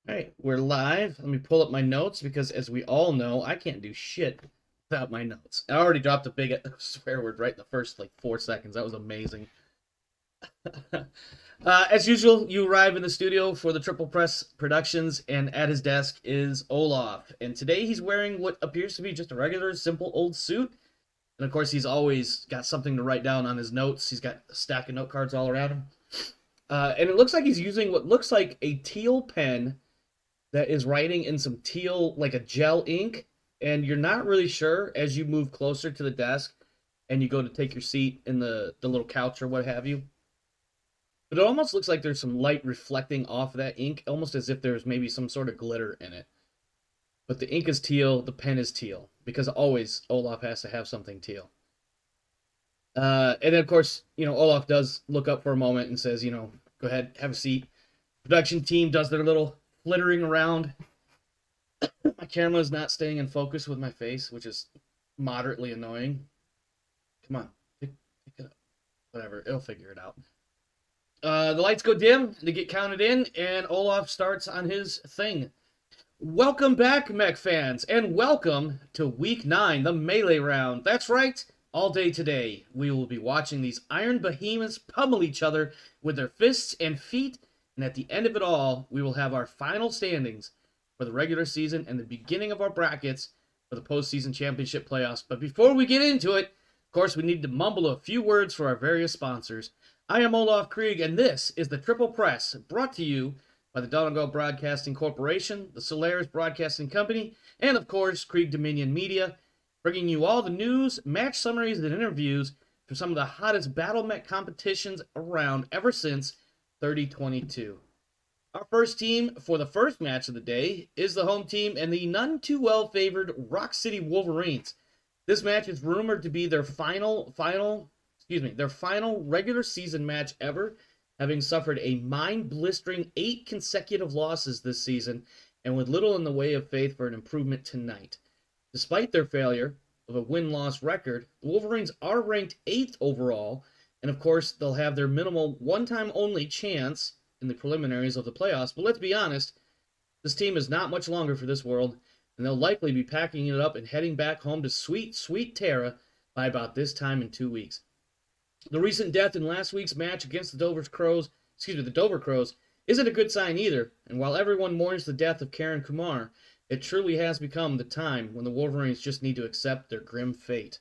All right, we're live. Let me pull up my notes because, as we all know, I can't do shit without my notes. I already dropped a big swear word right in the first 4 seconds. That was amazing. As usual, you arrive in the studio for the Triple Press Productions, and at his desk is Olaf. And today he's wearing what appears to be just a regular, simple old suit. And of course, he's always got something to write down on his notes. He's got a stack of note cards all around him. And it looks like he's using what looks like a teal pen that is writing in some teal, like a gel ink, and you're not really sure as you move closer to the desk and you go to take your seat in the little couch or what have you. But it almost looks like there's some light reflecting off of that ink, almost as if there's maybe some sort of glitter in it. But the ink is teal, the pen is teal, because always Olaf has to have something teal. And then, of course, Olaf does look up for a moment and says, go ahead, have a seat. Production team does their little flittering around. My camera is not staying in focus with my face, which is moderately annoying. Come on, pick it up. Whatever, it'll figure it out. The lights go dim, they get counted in, and Olaf starts on his thing. Welcome back, mech fans, and welcome to Week 9, the Melee Round. That's right, all day today, we will be watching these iron behemoths pummel each other with their fists and feet, and at the end of it all, we will have our final standings for the regular season and the beginning of our brackets for the postseason championship playoffs. But before we get into it, of course, we need to mumble a few words for our various sponsors. I am Olaf Krieg, and this is the Triple Press, brought to you by the Donegal Broadcasting Corporation, the Solaris Broadcasting Company, and of course, Krieg Dominion Media, bringing you all the news, match summaries, and interviews for some of the hottest battle mech competitions around ever since 3022. Our first team for the first match of the day is the home team and the none too well favored Rock City Wolverines. This match is rumored to be their final regular season match ever, having suffered a mind-blistering 8 consecutive losses this season and with little in the way of faith for an improvement tonight. Despite their failure of a win-loss record, the Wolverines are ranked 8th overall, and of course, they'll have their minimal one-time only chance in the preliminaries of the playoffs. But let's be honest, this team is not much longer for this world, and they'll likely be packing it up and heading back home to sweet, sweet Terra by about this time in 2 weeks. The recent death in last week's match against the Dover Crows isn't a good sign either, and while everyone mourns the death of Karen Kumar, it truly has become the time when the Wolverines just need to accept their grim fate.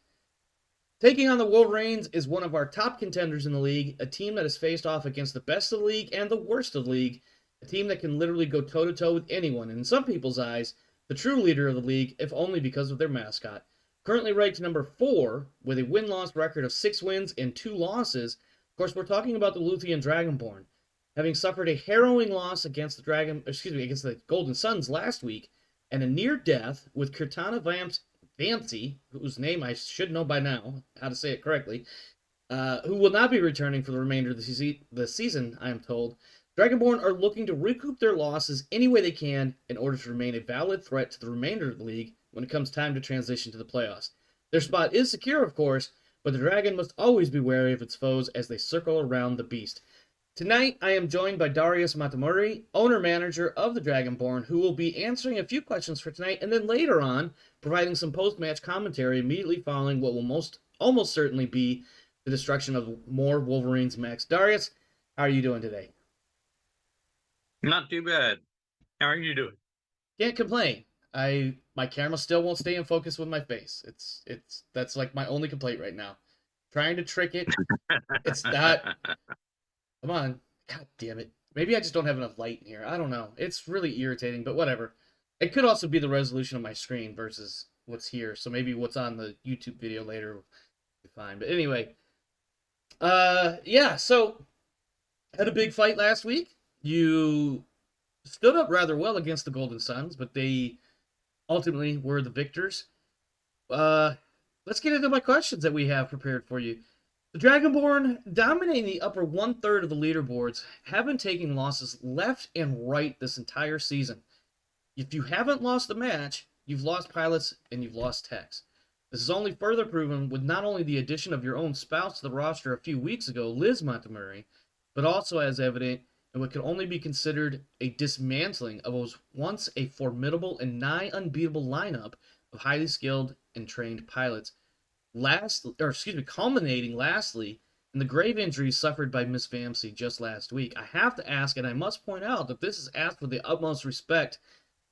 Taking on the Wolverines is one of our top contenders in the league, a team that has faced off against the best of the league and the worst of the league, a team that can literally go toe-to-toe with anyone, and in some people's eyes, the true leader of the league, if only because of their mascot. Currently ranked number 4, with a win-loss record of 6 wins and 2 losses. Of course, we're talking about the Luthian Dragonborn. Having suffered a harrowing loss against the Golden Suns last week, and a near death with Kirtana Vancy, whose name I should know by now, how to say it correctly, who will not be returning for the remainder of the season, I am told. Dragonborn are looking to recoup their losses any way they can in order to remain a valid threat to the remainder of the league when it comes time to transition to the playoffs. Their spot is secure, of course, but the dragon must always be wary of its foes as they circle around the beast. Tonight, I am joined by Darius Matamuri, owner-manager of the Dragonborn, who will be answering a few questions for tonight, and then later on, providing some post-match commentary immediately following what will almost certainly be the destruction of more Wolverines mechs. Darius, how are you doing today? Not too bad. How are you doing? Can't complain. My camera still won't stay in focus with my face. That's like my only complaint right now. Trying to trick it. It's not. Come on. God damn it. Maybe I just don't have enough light in here. I don't know. It's really irritating, but whatever. It could also be the resolution of my screen versus what's here. So maybe what's on the YouTube video later will be fine. But anyway. Yeah, so had a big fight last week. You stood up rather well against the Golden Suns, but they ultimately were the victors. Let's get into my questions that we have prepared for you. The Dragonborn, dominating the upper one-third of the leaderboards, have been taking losses left and right this entire season. If you haven't lost a match, you've lost pilots and you've lost techs. This is only further proven with not only the addition of your own spouse to the roster a few weeks ago, Liz Montgomery, but also as evident and what can only be considered a dismantling of what was once a formidable and nigh unbeatable lineup of highly skilled and trained pilots. Culminating lastly in the grave injuries suffered by Miss Vamsey just last week. I have to ask, and I must point out that this is asked with the utmost respect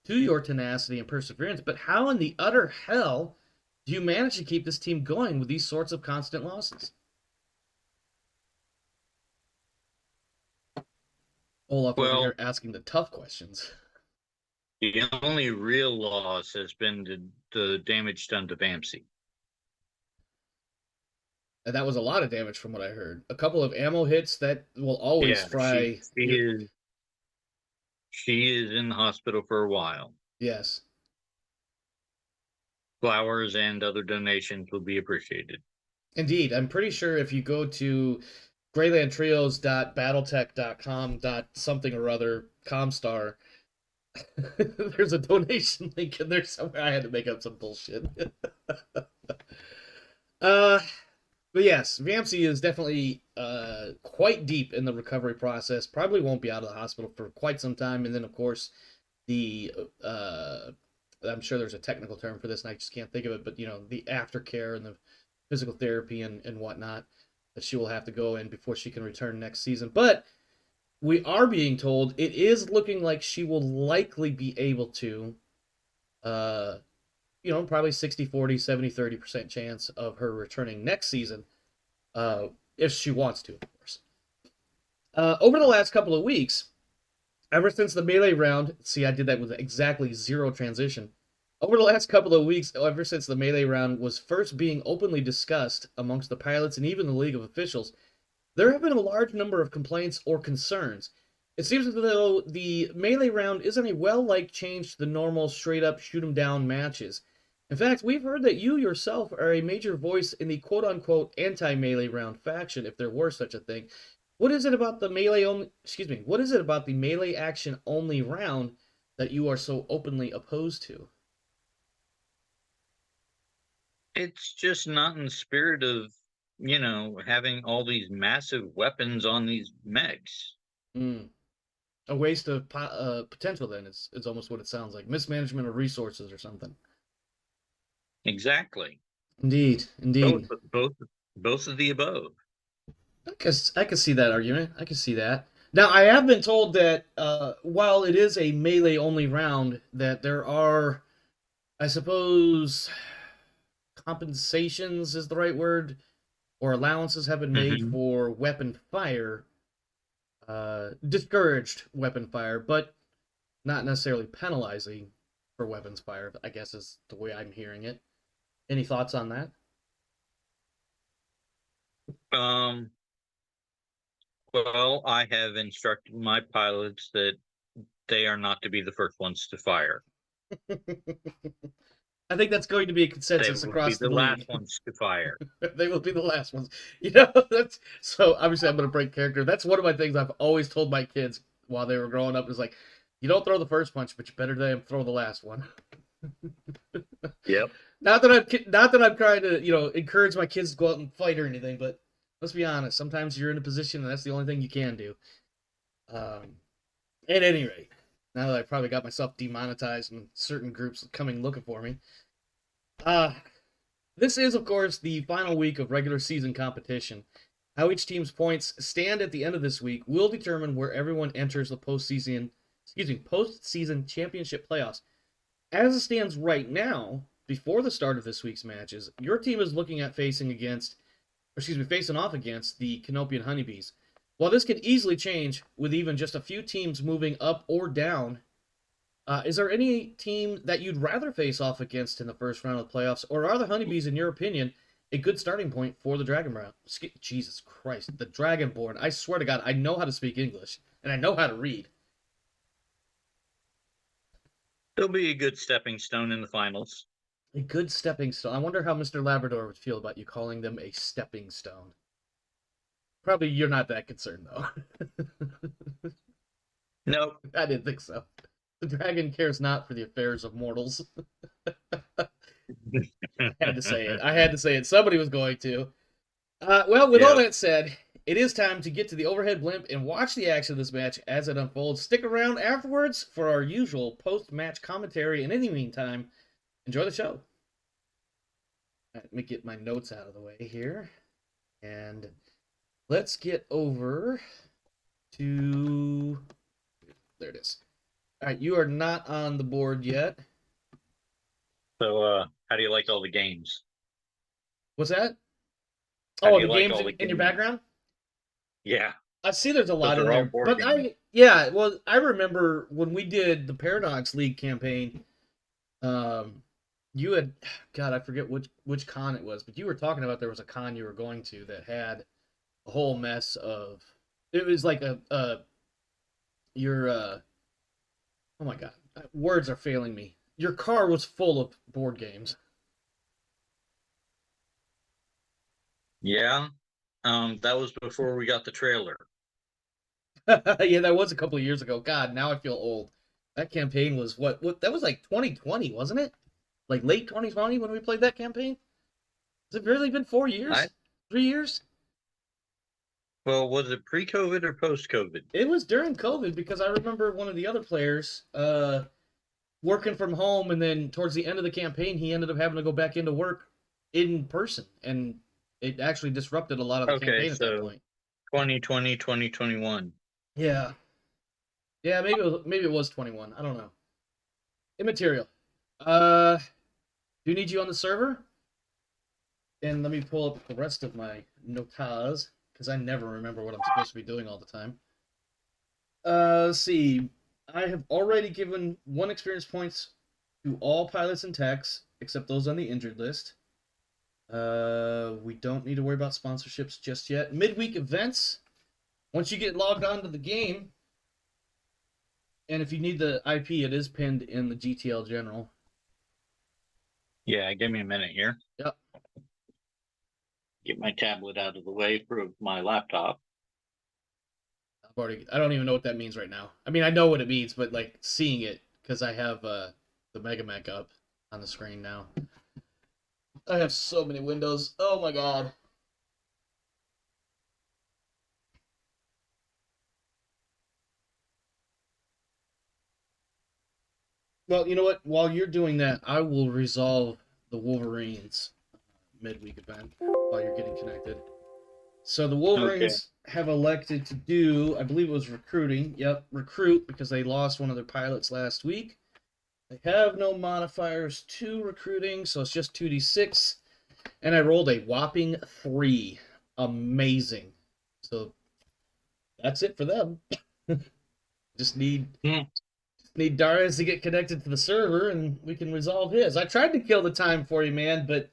to your tenacity and perseverance, but how in the utter hell do you manage to keep this team going with these sorts of constant losses? Olaf over here Well, asking the tough questions. the only real loss has been the damage done to Vamsey. And that was a lot of damage from what I heard. A couple of ammo hits that will always Yeah, fry your. she is in the hospital for a while. Yes. Flowers and other donations will be appreciated. Indeed. I'm pretty sure if you go to graylandtrios.battletech.com something or other comstar, there's a donation link in there somewhere. I had to make up some bullshit. uh but yes, Vamsey is definitely quite deep in the recovery process. Probably won't be out of the hospital for quite some time. And then, of course, the I'm sure there's a technical term for this, and I just can't think of it. But the aftercare and the physical therapy and whatnot that she will have to go in before she can return next season. But we are being told it is looking like she will likely be able to, probably 60-40, 70-30% chance of her returning next season, if she wants to, of course. Over the last couple of weeks, ever since the melee round, see, I did that with exactly zero transition. Over the last couple of weeks, ever since the melee round was first being openly discussed amongst the pilots and even the League of Officials, there have been a large number of complaints or concerns. It seems as though the melee round isn't a well-liked change to the normal straight-up shoot-'em-down matches. In fact, we've heard that you yourself are a major voice in the quote-unquote anti-melee round faction, if there were such a thing. What is it about the what is it about the melee action only round that you are so openly opposed to? It's just not in the spirit of, having all these massive weapons on these mechs. Mm. A waste of potential, then, is almost what it sounds like. Mismanagement of resources or something. Exactly. Indeed, Both, indeed. both, both of the above. I can see that argument. I can see that. Now, I have been told that while it is a melee only round, that there are, I suppose, compensations is the right word, or allowances have been made Hmm. for weapon fire, discouraged weapon fire, but not necessarily penalizing for weapons fire, I guess is the way I'm hearing it. Any thoughts on that? Um, well, I have instructed my pilots that they are not to be the first ones to fire. I think that's going to be a They consensus will be across the the last league. ones to fire. They will be the last ones. That's so obviously I'm gonna break character. That's one of my things I've always told my kids while they were growing up is like, you don't throw the first punch, but you better damn throw the last one. Yep. Not that I'm trying to encourage my kids to go out and fight or anything, but let's be honest. Sometimes you're in a position and that's the only thing you can do. Um, at any rate, now that I probably got myself demonetized and certain groups coming looking for me, uh, this is, of course, the final week of regular season competition. How each team's points stand at the end of this week will determine where everyone enters the postseason championship playoffs. As it stands right now, before the start of this week's matches, your team is looking at facing off against the Canopian Honeybees. While this could easily change with even just a few teams moving up or down, is there any team that you'd rather face off against in the first round of the playoffs, or are the Honeybees, in your opinion, a good starting point for the Dragonborn? Jesus Christ, the Dragonborn! I swear to God, I know how to speak English and I know how to read. They'll be a good stepping stone in the finals. A good stepping stone. I wonder how Mr. Labrador would feel about you calling them a stepping stone. Probably you're not that concerned though. Nope. I didn't think so. The dragon cares not for the affairs of mortals. I had to say it. Somebody was going to. Well, with all Yep. that said, it is time to get to the overhead blimp and watch the action of this match as it unfolds. Stick around afterwards for our usual post-match commentary, and in the meantime, enjoy the show. All right, let me get my notes out of the way here. And let's get over to... There it is. All right, you are not on the board yet. So, how do you like all the games? What's that? How do Oh, you the like games all the in your games? background? Yeah, I see there's a but lot in they're all there. board But games. I remember when we did the Paradox League campaign, you had, God, I forget which con it was, but you were talking about there was a con you were going to that had a whole mess of, it was like your, oh my God, words are failing me. Your car was full of board games. Yeah, that was before we got the trailer. Yeah, that was a couple of years ago. God, now I feel old. That campaign was what that was like 2020, wasn't it? Like late 2020 when we played that campaign? Has it really been 4 years? I 3 years? Well, was it pre-COVID or post-COVID? It was during COVID because I remember one of the other players working from home, and then towards the end of the campaign, he ended up having to go back into work in person, and it actually disrupted a lot of the Okay, campaign at that so point. 2020, 2021. Yeah, yeah, maybe it was 21. I don't know. Immaterial. Do you need you on the server? And let me pull up the rest of my notas because I never remember what I'm supposed to be doing all the time. Let's see. I have already given 1 experience points to all pilots and techs except those on the injured list. We don't need to worry about sponsorships just yet. Midweek events. Once you get logged on to the game, and if you need the IP, it is pinned in the GTL General. Yeah, give me a minute here. Yep. Get my tablet out of the way for my laptop. I don't even know what that means right now. I mean, I know what it means, but like seeing it because I have the Mega Mac up on the screen now. I have so many windows. Oh my God. Well, you know what? While you're doing that, I will resolve the Wolverines midweek event while you're getting connected. So the Wolverines have elected to do, I believe it was recruiting. Yep, recruit because they lost one of their pilots last week. They have no modifiers to recruiting, so it's just 2d6. And I rolled a whopping 3. Amazing. So that's it for them. Just need Darius to get connected to the server and we can resolve his. I tried to kill the time for you, man, but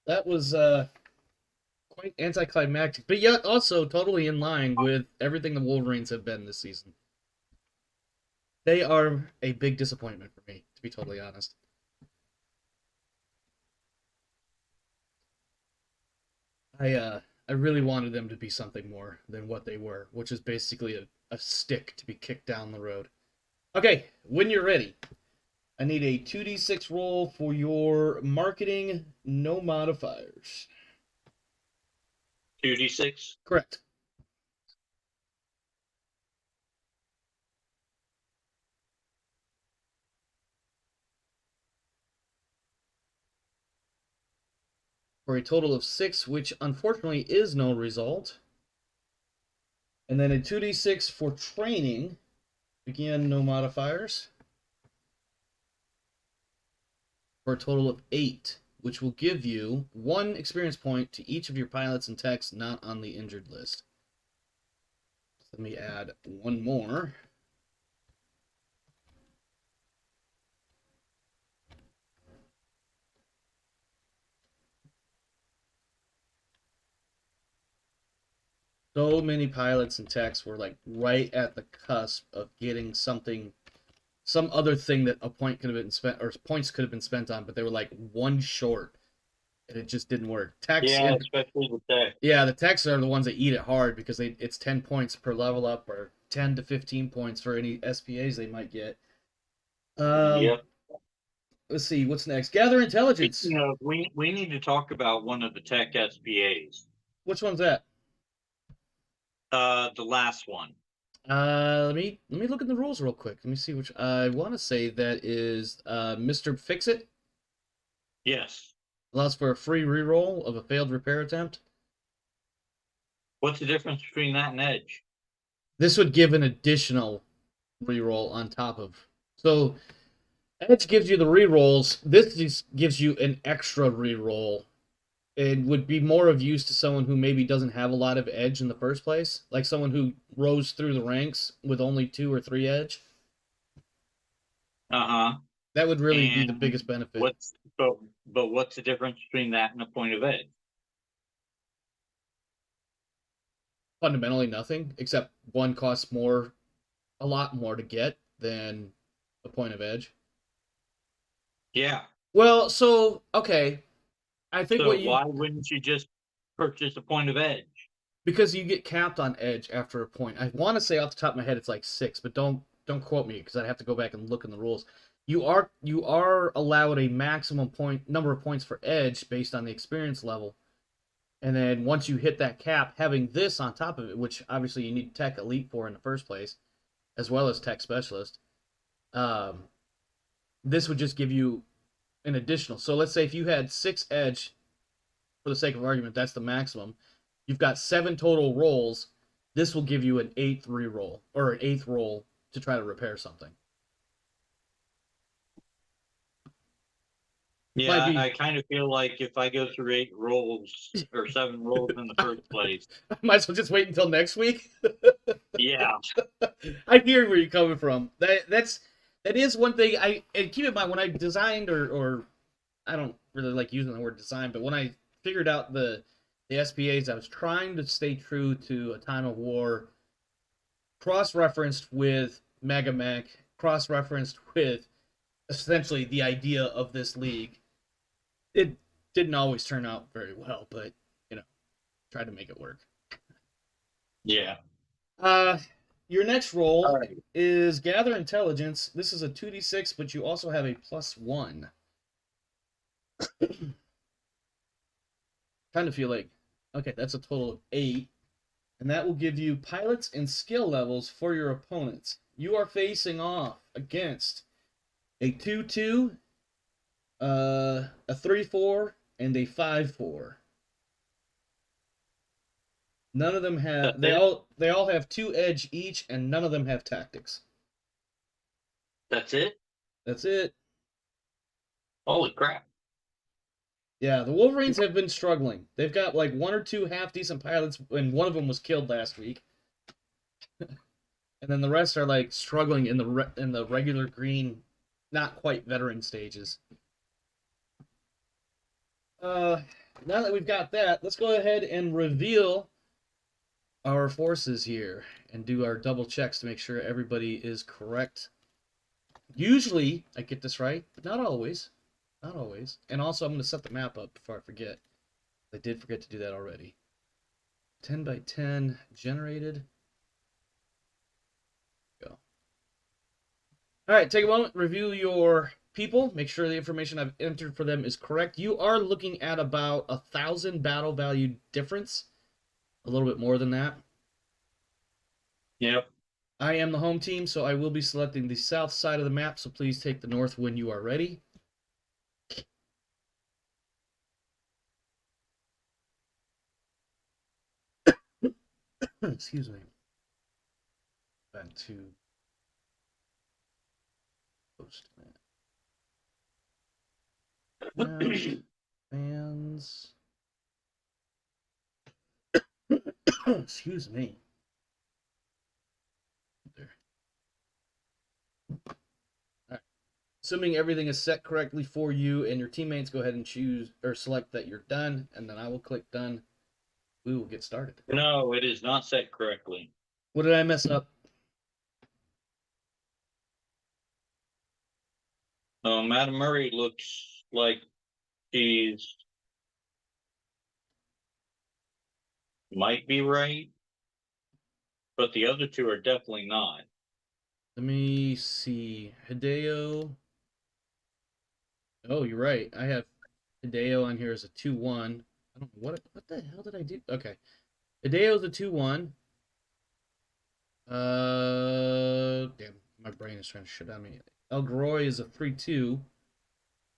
that was quite anticlimactic. But yet also totally in line with everything the Wolverines have been this season. They are a big disappointment for me, to be totally honest. I really wanted them to be something more than what they were, which is basically a stick to be kicked down the road. Okay, when you're ready, I need a 2d6 roll for your marketing, no modifiers. 2d6? Correct. For a total of 6, which unfortunately is no result. And then a 2d6 for training. Again, no modifiers. For a total of 8, which will give you 1 experience point to each of your pilots and techs not on the injured list. Let me add 1 more. So many pilots and techs were like right at the cusp of getting something, some other thing that a point could have been spent or points could have been spent on, but they were like 1 short, and it just didn't work. Especially the tech. Yeah, the techs are the ones that eat it hard because it's 10 points per level up or 10 to 15 points for any SPAs they might get. Yep. Let's see what's next. Gather intelligence. We need to talk about one of the tech SPAs. Which one's that? The last one. Let me look at the rules real quick. Let me see which I want to say that is Mr. Fix It Yes. allows for a free reroll of a failed repair attempt. What's the difference between that and Edge? This would give an additional reroll on top of. So Edge gives you the rerolls. This just gives you an extra reroll. It would be more of use to someone who maybe doesn't have a lot of edge in the first place, like someone who rose through the ranks with only 2 or 3 edge. Uh-huh. That would really be the And biggest benefit. what's but what's the difference between that and a point of Edge? Fundamentally nothing, except one costs more, a lot more to get than a point of edge. Yeah. Well, so okay, I think So what you why wouldn't you just purchase a point of Edge? because you get capped on edge after a point. I want to say off the top of my head it's like 6, but don't quote me because I'd have to go back and look in the rules. You are allowed a maximum point number of points for edge based on the experience level, and then once you hit that cap, having this on top of it, which obviously you need tech elite for in the first place, as well as tech specialist. Um, this would just give you an additional. So let's say if you had 6 edge, for the sake of argument, that's the maximum. You've got 7 total rolls. This will give you an eighth reroll or an eighth roll to try to repair something. Might Yeah, be. I kind of feel like if I go through 8 rolls or 7 rolls in the first place, I might as well just wait until next week. yeah, I hear where you're coming from. That is one thing and keep in mind when I designed or I don't really like using the word design, but when I figured out the SPAs, I was trying to stay true to a time of war, cross-referenced with Megamech, cross-referenced with essentially the idea of this league. It didn't always turn out very well, but you know, tried to make it work. yeah. Uh, your next All roll right. is gather intelligence. This is a 2d6, but you also have a +1. Kind of feel like, okay, that's a total of 8, and that will give you pilots and skill levels for your opponents. You are facing off against a 2-2, a 3-4, and a 5-4. None of them have That's they it. all have 2 edge each, and none of them have tactics. That's it. That's it. Holy crap. Yeah, the Wolverines have been struggling. They've got like 1 or 2 half decent pilots, and one of them was killed last week. And then the rest are like struggling in the regular green, not quite veteran stages. Uh, now that we've got that, let's go ahead and reveal our forces here and do our double checks to make sure everybody is correct. Usually I get this right, but not always. Not always. And also I'm going to set the map up before I forget. I did forget to do that already. 10 by 10 generated. Go. All right, take a moment, review your people, make sure the information I've entered for them is correct. You are looking at about 1,000 battle value difference, a little bit more than that. Yep. I am the home team, so I will be selecting the south side of the map, so please take the north when you are ready. Excuse me. Back to post map. Fans. Excuse me. There. All right. Assuming everything is set correctly for you and your teammates, go ahead and choose or select that you're done, and then I will click done. We will get started. No, it is not set correctly. What did I mess up? Madam Murray looks like she's might be right, but the other two are definitely not. Let me see. Hideo. Oh, you're right. I have Hideo on here as a 2-1. I don't know what the hell did I do? Okay. Hideo's a 2-1. Damn, my brain is trying to shut down me. Elgroy is a 3/2.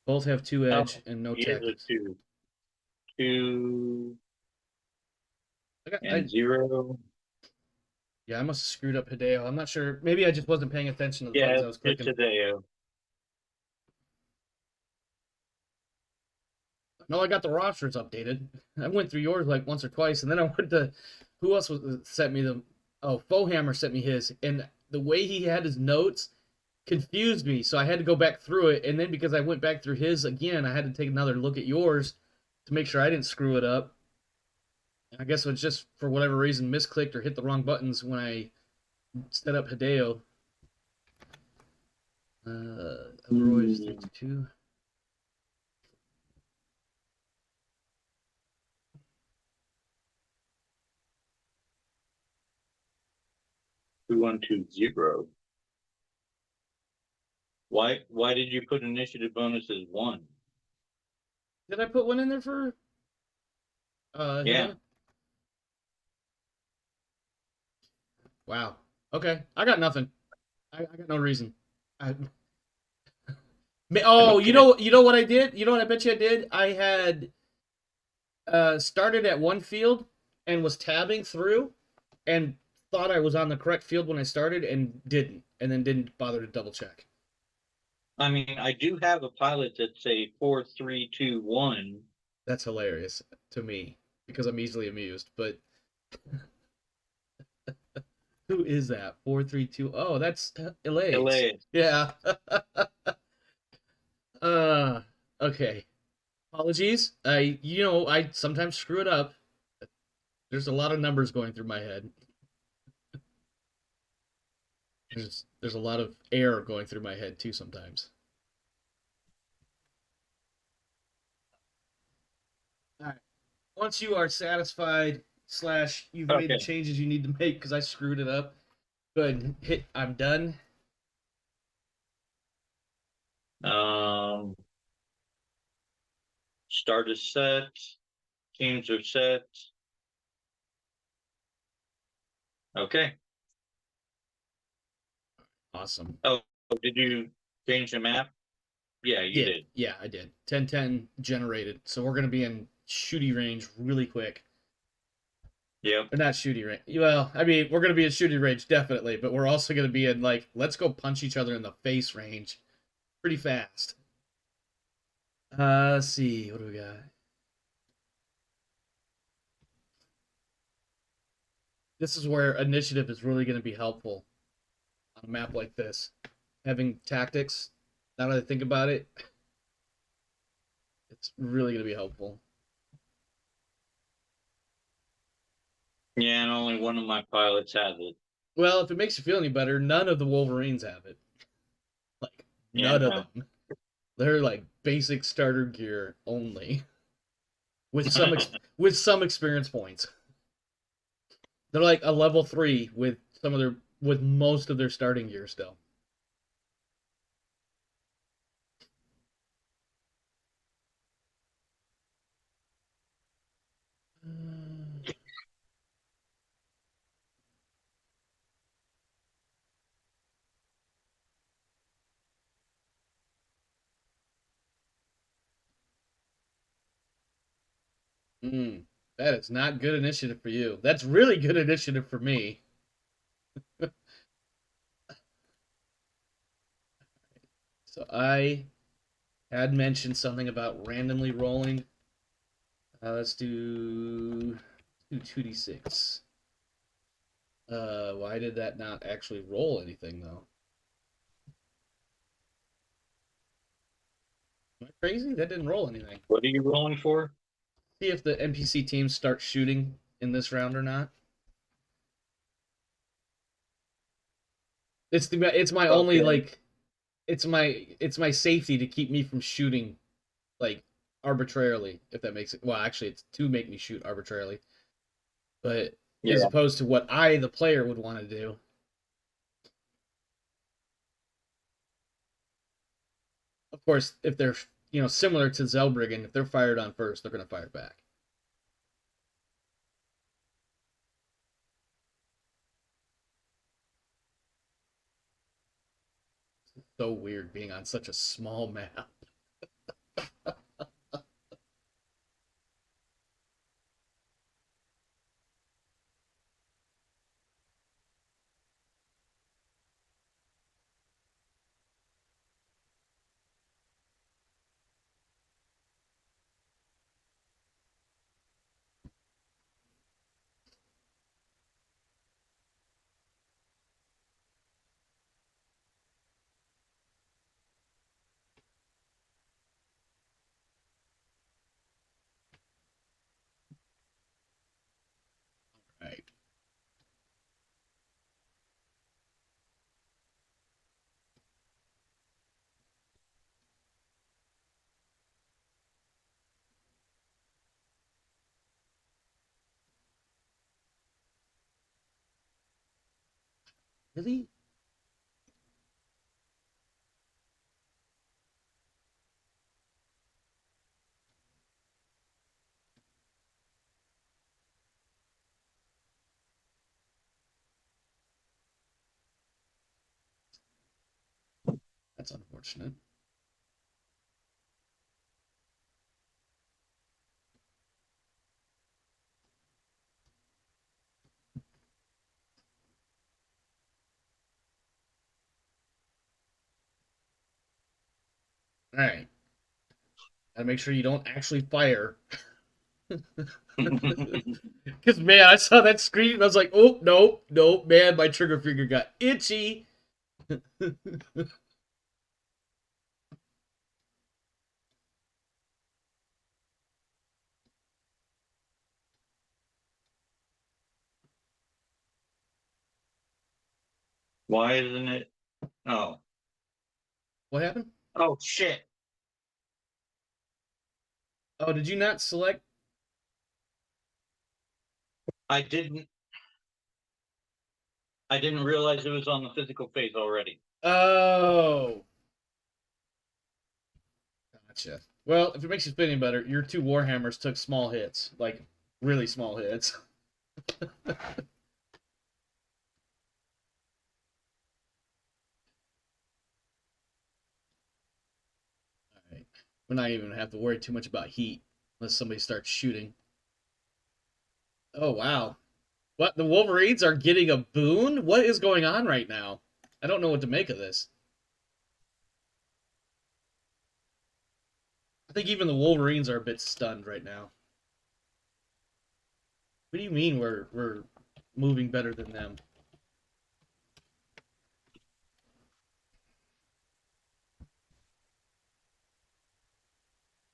Both have 2 edge Oh, and no he is a tactics. 2. 2 I got, and 0. yeah, I must have screwed up Hideo. I'm not sure. Maybe I just wasn't paying attention to the buttons Yeah, I was it's clicking. Hideo. No, I got the rosters updated. I went through yours like once or twice, and then I went to who else sent me the? Oh, Fohammer sent me his, and the way he had his notes confused me. So I had to go back through it, and then because I went back through his again, I had to take another look at yours to make sure I didn't screw it up. I guess it was just for whatever reason misclicked or hit the wrong buttons when I set up Hideo. Elroy is 3/2. 2120. Why did you put initiative bonus as 1? Did I put one in there for Yeah. Hideo? Wow. Okay, I got nothing. I got no reason. I, oh, Okay. you know what I did? You know what I bet you I did? I had started at one field and was tabbing through and thought I was on the correct field when I started and didn't, and then didn't bother to double check. I mean, I do have a pilot that's a 4-3-2-1. That's hilarious to me because I'm easily amused. But who is that? 432. Oh, that's Elias. Elias. Yeah. uh okay. Apologies. I sometimes screw it up. There's a lot of numbers going through my head. There's a lot of air going through my head too sometimes. All right. Once you are satisfied slash you've made the Okay. changes you need to make because I screwed it up, go ahead and hit I'm done. Start is set. Teams are set. Okay. Awesome. Oh, did you change the map? Yeah, you Did. did. Yeah, I did. 1010 generated. So we're gonna be in shooty range really quick. Yep. Or not shooty range. Well, I mean, we're gonna be in shooty range definitely, but we're also gonna be in like let's go punch each other in the face range pretty fast. Let's see, what do we got? This is where initiative is really gonna be helpful on a map like this. Having tactics. Now that I think about it, it's really gonna be helpful. Yeah, and only one of my pilots has it. Well, if it makes you feel any better, none of the Wolverines have it. Like Yeah, none of no. them. They're like basic starter gear only, with with some experience points. They're like a level 3 with with most of their starting gear still. Mm, that is not good initiative for you. That's really good initiative for me. So I had mentioned something about randomly rolling. Let's do 2d6. Why did that not actually roll anything though? Am I crazy? That didn't roll anything. What are you rolling for? See if the NPC teams start shooting in this round or not. It's my only Okay. like it's my safety to keep me from shooting like arbitrarily, if that makes it. Well, actually, it's to make me shoot arbitrarily, but as Yeah. opposed to what I, the player, would want to do. Of course, if they're similar to Zelbriggen, if they're fired on first, they're going to fire back. So weird being on such a small map. Right. Really? That's unfortunate. All right. Gotta make sure you don't actually fire. Because, man, I saw that screen and I was like, oh, nope, nope, man, my trigger finger got itchy. Why isn't it? Oh, What happened? oh shit! Oh, did you not select? I didn't. I didn't realize it was on the physical phase already. Oh, gotcha. Well, if it makes you feel any better, your two Warhammers took small hits, like really small hits. All right. We're not even have to worry too much about heat unless somebody starts shooting. Oh, wow. What? The Wolverines are getting a boon? What is going on right now? I don't know what to make of this. I think even the Wolverines are a bit stunned right now. What do you mean we're moving better than them?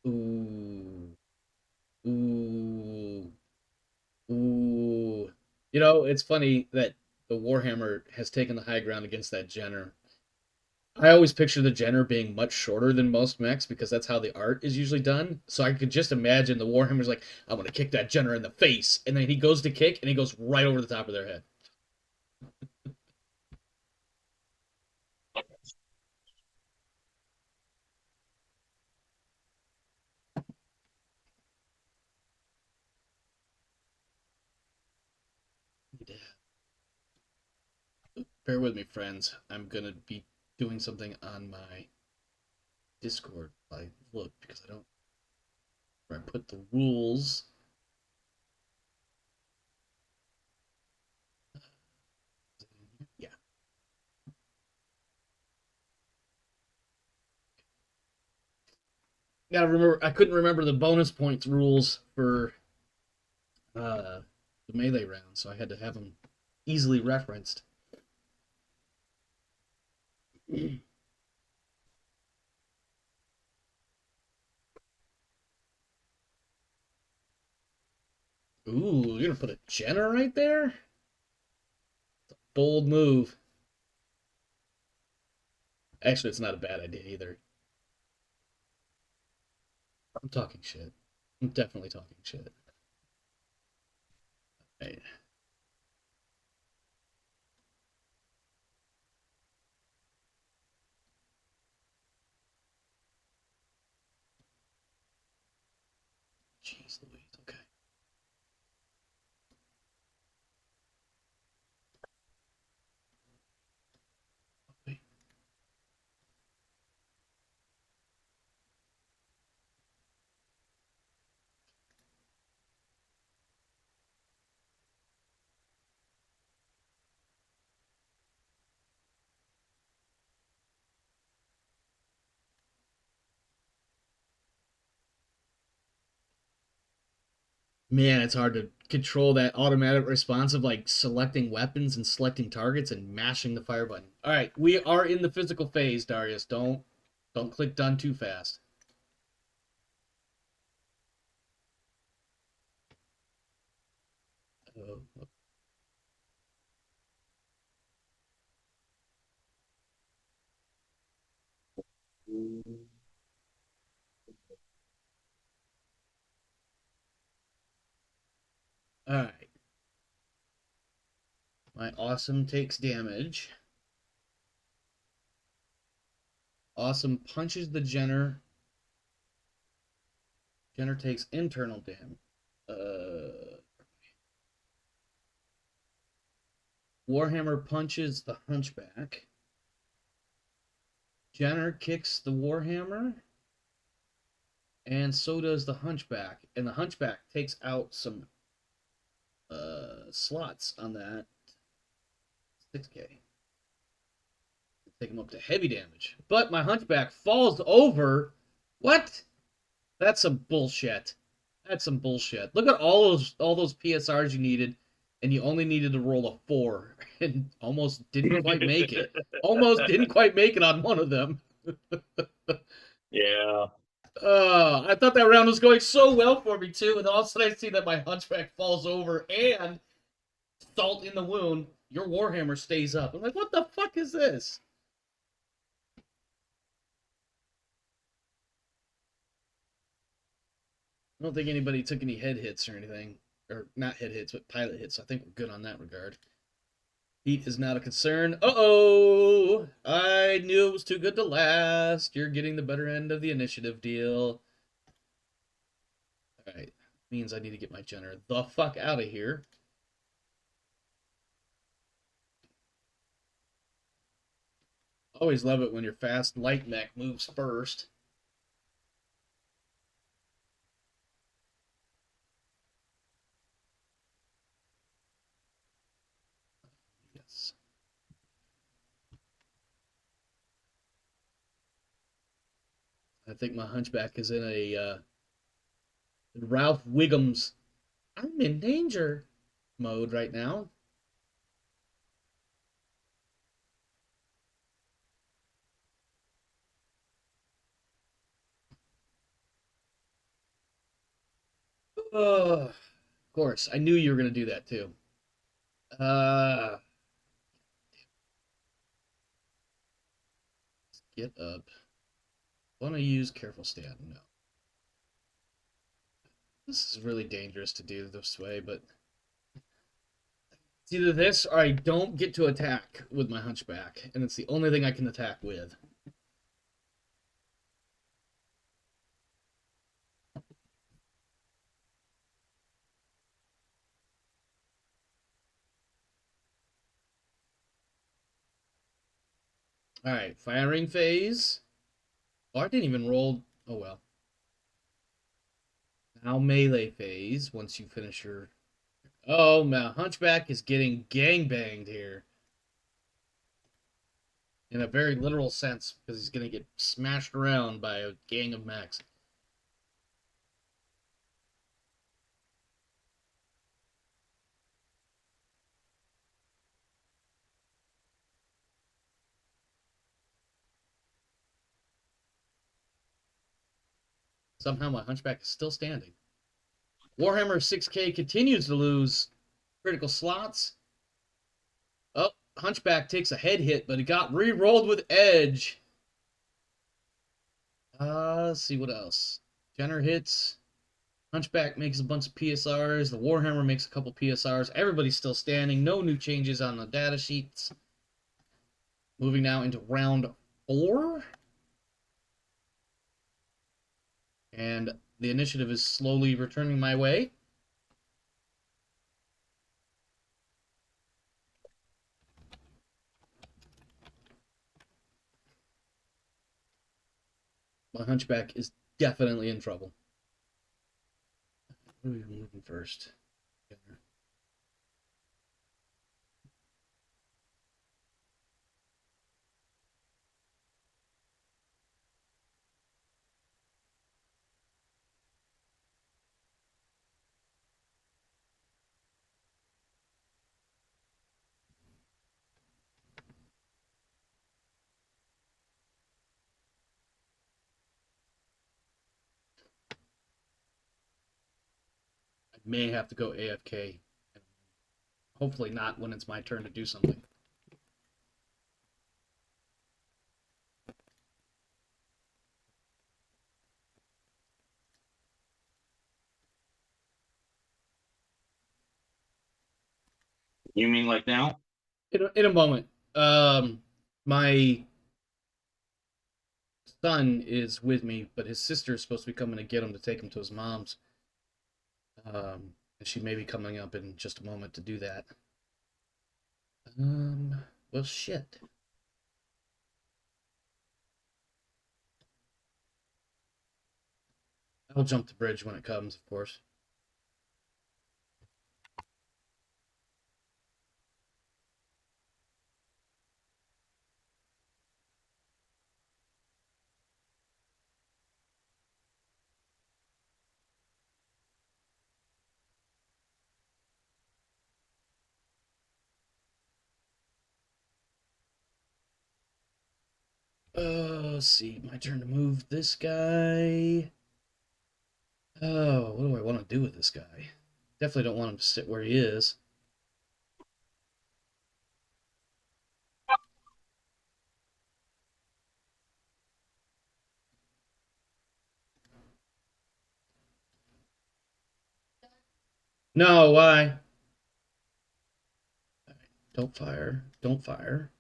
Ooh, ooh, ooh. You know, it's funny that the Warhammer has taken the high ground against that Jenner. I always picture the Jenner being much shorter than most mechs because that's how the art is usually done. So I could just imagine the Warhammer's like, I'm gonna kick that Jenner in the face, and then he goes to kick and he goes right over the top of their head. Bear with me, friends. I'm gonna be doing something on my Discord. I look because I don't where I put the rules. Yeah. Gotta remember I couldn't remember the bonus points rules for the melee round, so I had to have them easily referenced. Ooh, you're gonna put a Jenner right there? Bold move. Actually, it's not a bad idea either. I'm talking shit. I'm definitely talking shit. Hey, jeez Louise. Okay. Wait. Man, it's hard to control that automatic response of like selecting weapons and selecting targets and mashing the fire button. All right, we are in the physical phase, Darius. Don't click done too fast. Oh, all right. My awesome takes damage. Awesome punches the Jenner. Jenner takes internal damage. Warhammer punches the Hunchback. Jenner kicks the Warhammer, and so does the Hunchback. And the Hunchback takes out some slots on that 6K. Take him up to heavy damage. But my Hunchback falls over. What? That's some bullshit. That's some bullshit. Look at all those PSRs you needed, and you only needed to roll a 4, and almost didn't quite make it. Almost didn't quite make it on one of them. Yeah. I thought that round was going so well for me too, and all of a sudden I see that my Hunchback falls over and salt in the wound. Your Warhammer stays up. I'm like, what the fuck is this? I don't think anybody took any head hits or anything. Or not head hits, but pilot hits. I think we're good on that regard. Heat is not a concern. Uh-oh! I knew it was too good to last. You're getting the better end of the initiative deal. Alright. Means I need to get my Jenner the fuck out of here. Always love it when your fast light mech moves first. Yes. I think my Hunchback is in a Ralph Wiggum's I'm in danger mode right now. Of course, I knew you were going to do that too. Uh, get up. Want to use careful stand? No. This is really dangerous to do this way, but it's either this or I don't get to attack with my Hunchback, and it's the only thing I can attack with. All right, firing phase. Oh, I didn't even roll. Oh well. Now melee phase. Once you finish your. Oh, my Hunchback is getting gang banged here. In a very literal sense, because he's going to get smashed around by a gang of mechs. Somehow my Hunchback is still standing. Warhammer 6K continues to lose critical slots. Oh, Hunchback takes a head hit, but it got re-rolled with edge. Let's see what else. Jenner hits. Hunchback makes a bunch of PSRs. The Warhammer makes a couple PSRs. Everybody's still standing. No new changes on the data sheets. Moving now into round 4. And the initiative is slowly returning my way. My Hunchback is definitely in trouble. Who are we moving first? may have to go AFK. Hopefully not when it's my turn to do something. You mean like now? In a moment. My son is with me, but his sister is supposed to be coming to get him to take him to his mom's. And she may be coming up in just a moment to do that. Well, shit. I'll jump the bridge when it comes, of course. Let's see. My turn to move this guy. Oh, what do I want to do with this guy? Definitely don't want him to sit where he is. No, why? Don't fire. Don't fire.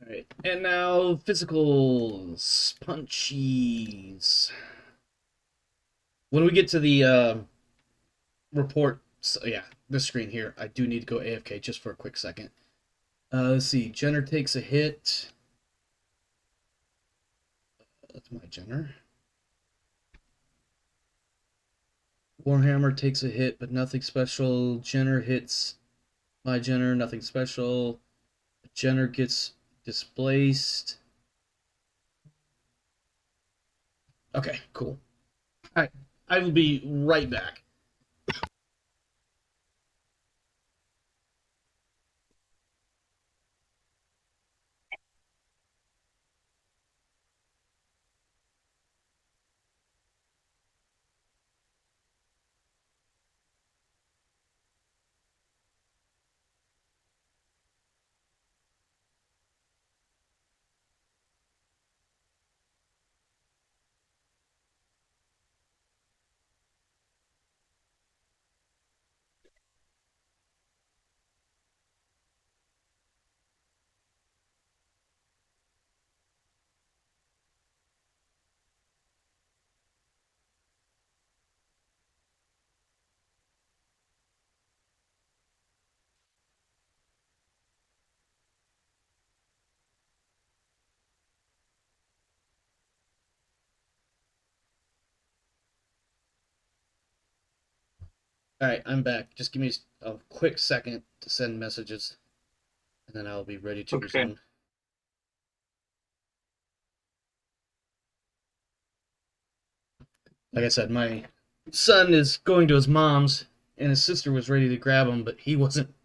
Alright. And now physicals. Punchies. When we get to the report, so yeah, this screen here, I do need to go AFK just for a quick second. Let's see. Jenner takes a hit. That's my Jenner. Warhammer takes a hit, but nothing special. Jenner hits my Jenner, nothing special. Jenner gets displaced. Okay, cool. All right, I will be right back. All right, I'm back. Just give me a quick second to send messages, and then I'll be ready to Okay. resume. Like I said, my son is going to his mom's, and his sister was ready to grab him, but he wasn't.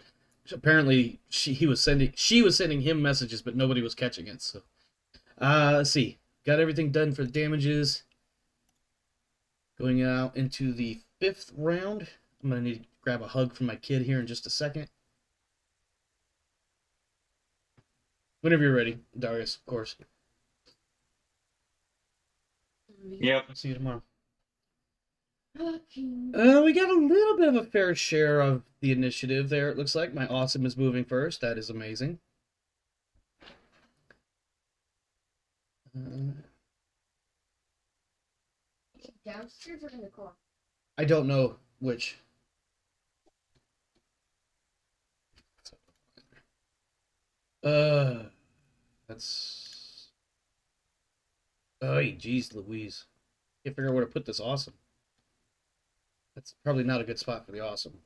Apparently, she was sending him messages, but nobody was catching it. So, let's see. Got everything done for the damages. Going out into the 5th round. I'm gonna need to grab a hug from my kid here in just a second. Whenever you're ready, Darius, of course. Yep. I'll see you tomorrow. We got a little bit of a fair share of the initiative there. It looks like my awesome is moving first. That is amazing. Downstairs or in the car? I don't know which. Uh, that's. Oh, geez, Louise. Can't figure out where to put this awesome. That's probably not a good spot for the awesome.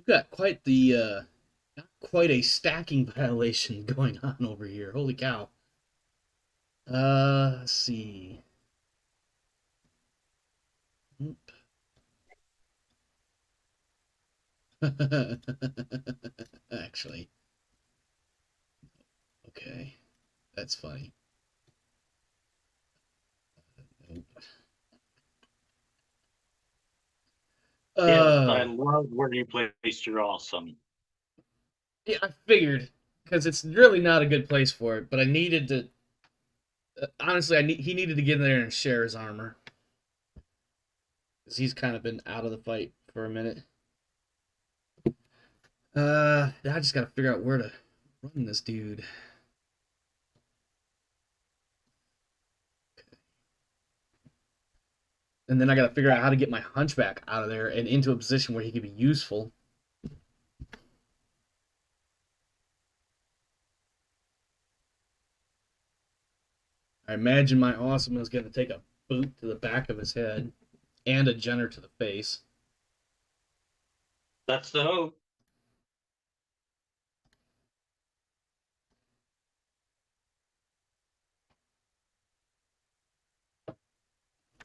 We've got quite a stacking violation going on over here. Holy cow. Let's see. Actually, okay, that's funny. Nope. Yeah, I love where you placed your awesome. Yeah, I figured because it's really not a good place for it. But I needed to. Honestly, he needed to get in there and share his armor because he's kind of been out of the fight for a minute. Now I just gotta figure out where to run this dude. And then I gotta figure out how to get my hunchback out of there and into a position where he could be useful. I imagine my awesome is gonna take a boot to the back of his head and a Jenner to the face. That's the hope.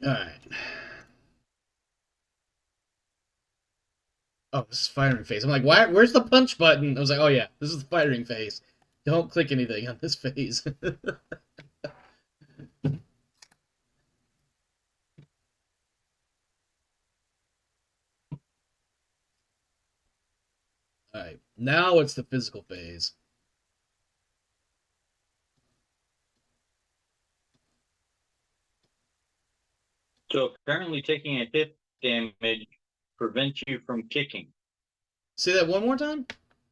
Alright. Oh, this is firing phase. I'm like, why? Where's the punch button? I was like, oh yeah, this is the firing phase. Don't click anything on this phase. Alright, now it's the physical phase. So apparently taking a hit damage prevents you from kicking. Say that one more time?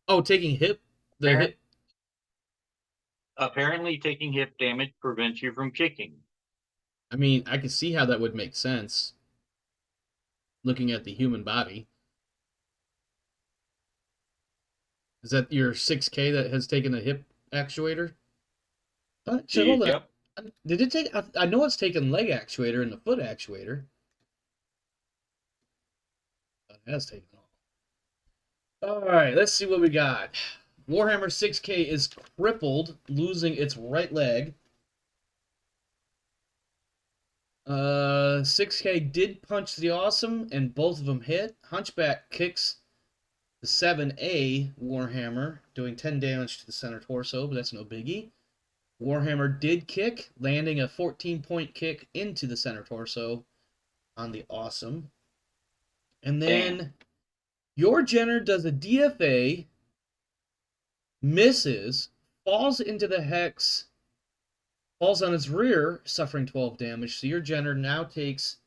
Oh, taking the hit. Apparently taking hit damage prevents you from kicking. I mean, I can see how that would make sense looking at the human body. Is that your 6K that has taken a hip actuator? Hold on. Yep. Did it take? I know it's taken leg actuator and the foot actuator. It has taken all. All right, let's see what we got. Warhammer 6K is crippled, losing its right leg. 6K did punch the awesome, and both of them hit. Hunchback kicks the 7A Warhammer, doing 10 damage to the center torso, but that's no biggie. Warhammer did kick, landing a 14-point kick into the center torso on the awesome. And then your Jenner does a DFA, misses, falls into the hex, falls on its rear, suffering 12 damage. So your Jenner now takes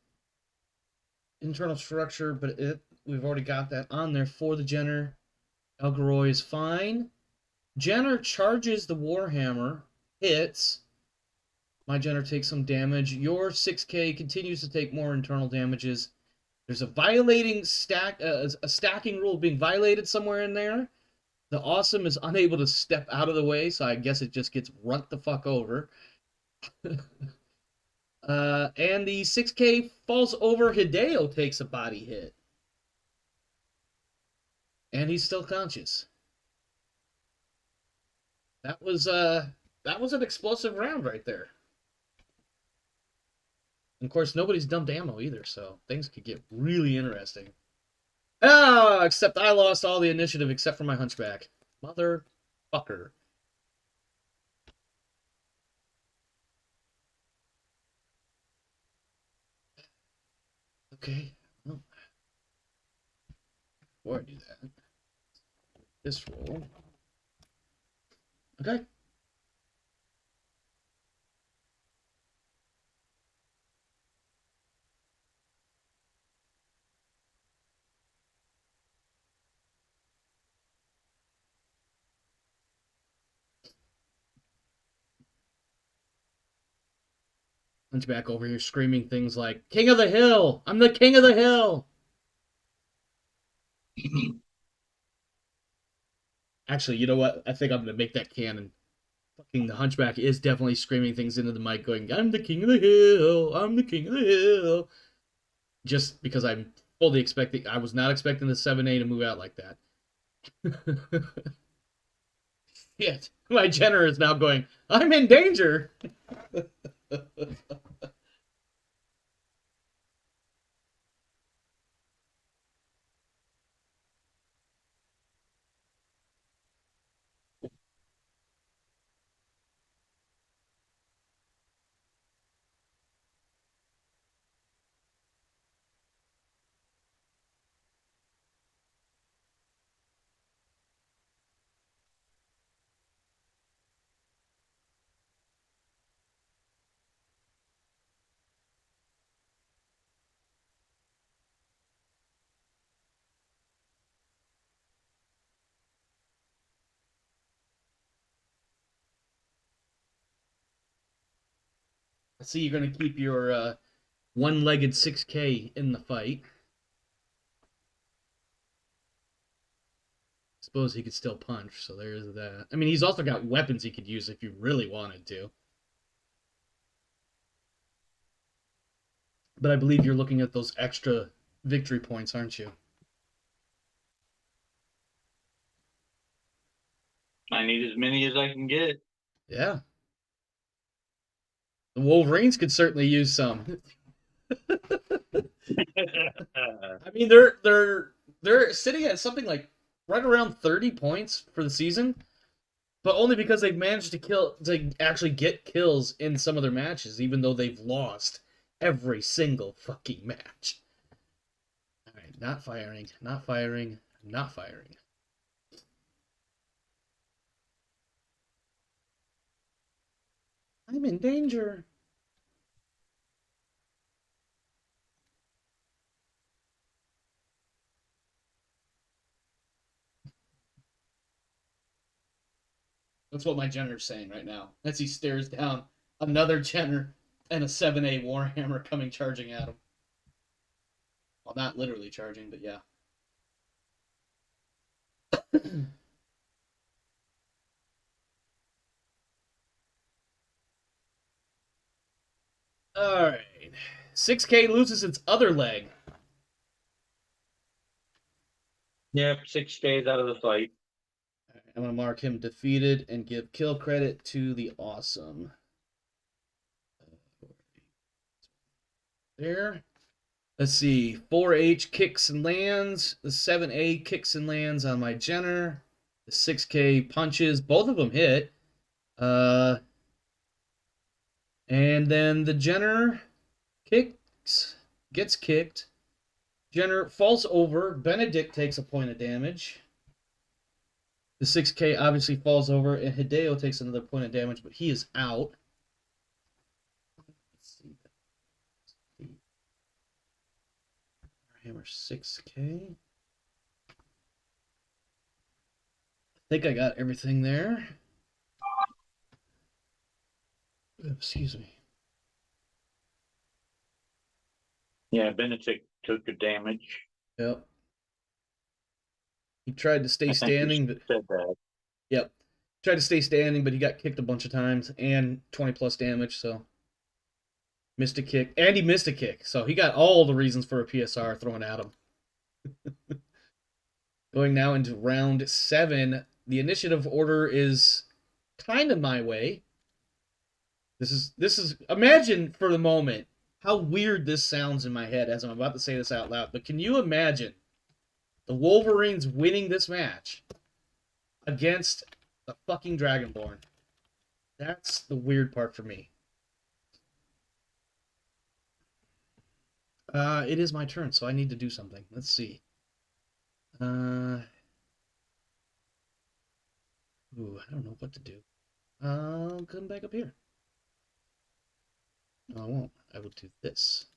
internal structure, but we've already got that on there for the Jenner. Elgaroy is fine. Jenner charges the Warhammer, hits. My Jenner takes some damage. Your 6K continues to take more internal damages. There's a stacking rule being violated somewhere in there. The awesome is unable to step out of the way, so I guess it just gets run the fuck over. And the 6K falls over. Hideo takes a body hit. And he's still conscious. That was an explosive round right there. And of course, nobody's dumped ammo either, so things could get really interesting. Ah, except I lost all the initiative except for my hunchback. Motherfucker. Okay. Well, before I do that, this roll. Okay. Hunchback over here screaming things like, King of the Hill! I'm the King of the Hill! Actually, you know what? I think I'm going to make that canon. Fucking the Hunchback is definitely screaming things into the mic going, I'm the King of the Hill! I'm the King of the Hill! Just because I'm fully expecting, I was not expecting the 7A to move out like that. Shit. My Jenner is now going, I'm in danger. I see you're going to keep your one-legged 6K in the fight. Suppose he could still punch, so there's that. I mean, he's also got weapons he could use if you really wanted to. But I believe you're looking at those extra victory points, aren't you? I need as many as I can get. Yeah. The Wolverines could certainly use some. I mean, they're sitting at something like right around 30 points for the season, but only because they've managed to actually get kills in some of their matches, even though they've lost every single fucking match. All right, not firing, not firing, not firing. I'm in danger. That's what my Jenner's saying right now as he stares down another Jenner and a 7A Warhammer coming charging at him. Well, not literally charging, but yeah. All right. 6K loses its other leg. Yep, 6 days out of the fight. I'm going to mark him defeated and give kill credit to the awesome. There. Let's see. 4H kicks and lands. The 7A kicks and lands on my Jenner. The 6K punches. Both of them hit. And then the Jenner gets kicked. Jenner falls over. Benedict takes a point of damage. The 6K obviously falls over, and Hideo takes another point of damage, but he is out. Let's see. Hammer 6K. I think I got everything there. Excuse me. Yeah, Benedict took the damage. Yep. He tried to stay I think standing, you but said that. yep. Tried to stay standing, but he got kicked a bunch of times and 20 plus damage, so missed a kick. And he missed a kick, so he got all the reasons for a PSR thrown at him. Going now into round 7. The initiative order is kind of my way. This is imagine for the moment how weird this sounds in my head as I'm about to say this out loud. But can you imagine the Wolverines winning this match against the fucking Dragonborn? That's the weird part for me. It is my turn, so I need to do something. Let's see. I don't know what to do. I'll come back up here. No, I won't. I will do this.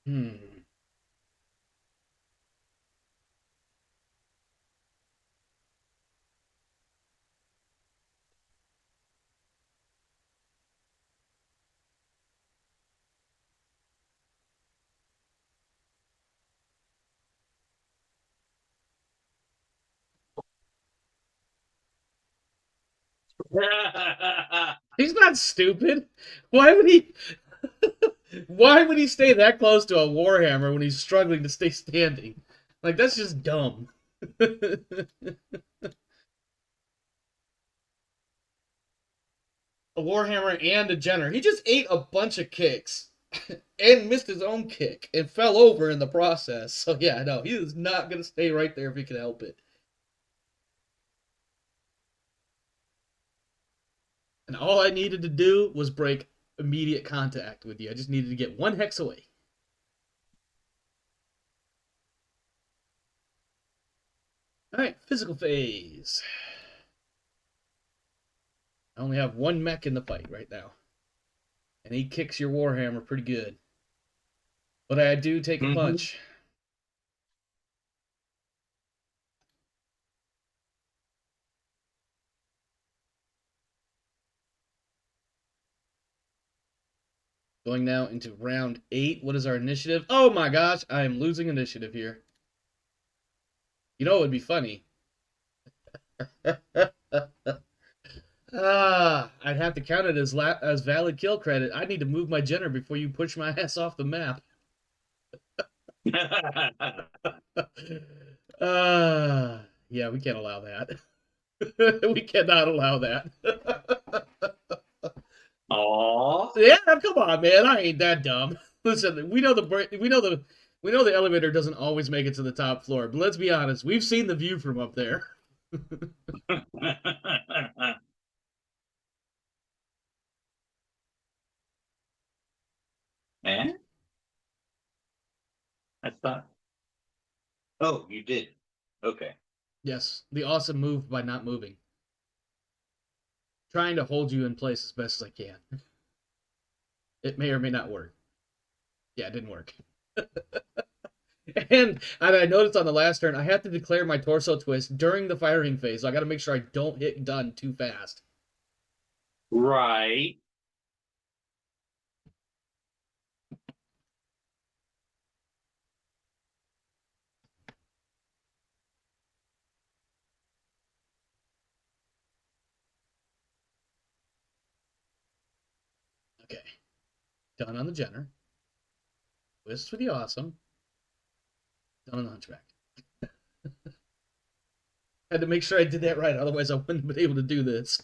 Hmm. He's not stupid. Why would he? Why would he stay that close to a warhammer when he's struggling to stay standing? Like that's just dumb. A warhammer and a Jenner. He just ate a bunch of kicks and missed his own kick and fell over in the process. So yeah, no, he is not gonna stay right there if he can help it. And all I needed to do was break immediate contact with you. I just needed to get one hex away. All right, physical phase. I only have one mech in the fight right now. And he kicks your warhammer pretty good. But I do take a punch. Going now into round 8. What is our initiative? Oh my gosh, I am losing initiative here. You know it would be funny. I'd have to count it as valid kill credit. I need to move my Jenner before you push my ass off the map. Yeah, we can't allow that. We cannot allow that. Aww. Yeah, come on, man. I ain't that dumb. Listen, we know the elevator doesn't always make it to the top floor, but let's be honest, we've seen the view from up there. Eh? I thought. Oh, you did. Okay. Yes, the awesome move by not moving. Trying to hold you in place as best as I can. It may or may not work. Yeah, it didn't work. And I noticed on the last turn, I have to declare my torso twist during the firing phase, so I got to make sure I don't hit done too fast. Right. Okay. Done on the Jenner. Twist for the awesome. Done on the hunchback. Had to make sure I did that right, otherwise I wouldn't have been able to do this.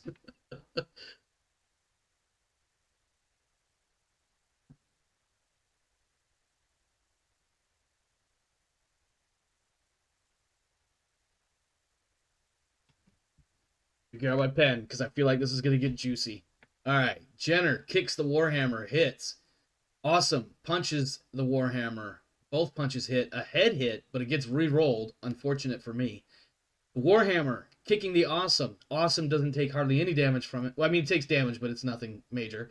Figure out my pen, because I feel like this is going to get juicy. Alright, Jenner kicks the Warhammer, hits. Awesome punches the Warhammer. Both punches hit. A head hit, but it gets re-rolled. Unfortunate for me. The Warhammer kicking the Awesome. Awesome doesn't take hardly any damage from it. Well, I mean, it takes damage, but it's nothing major.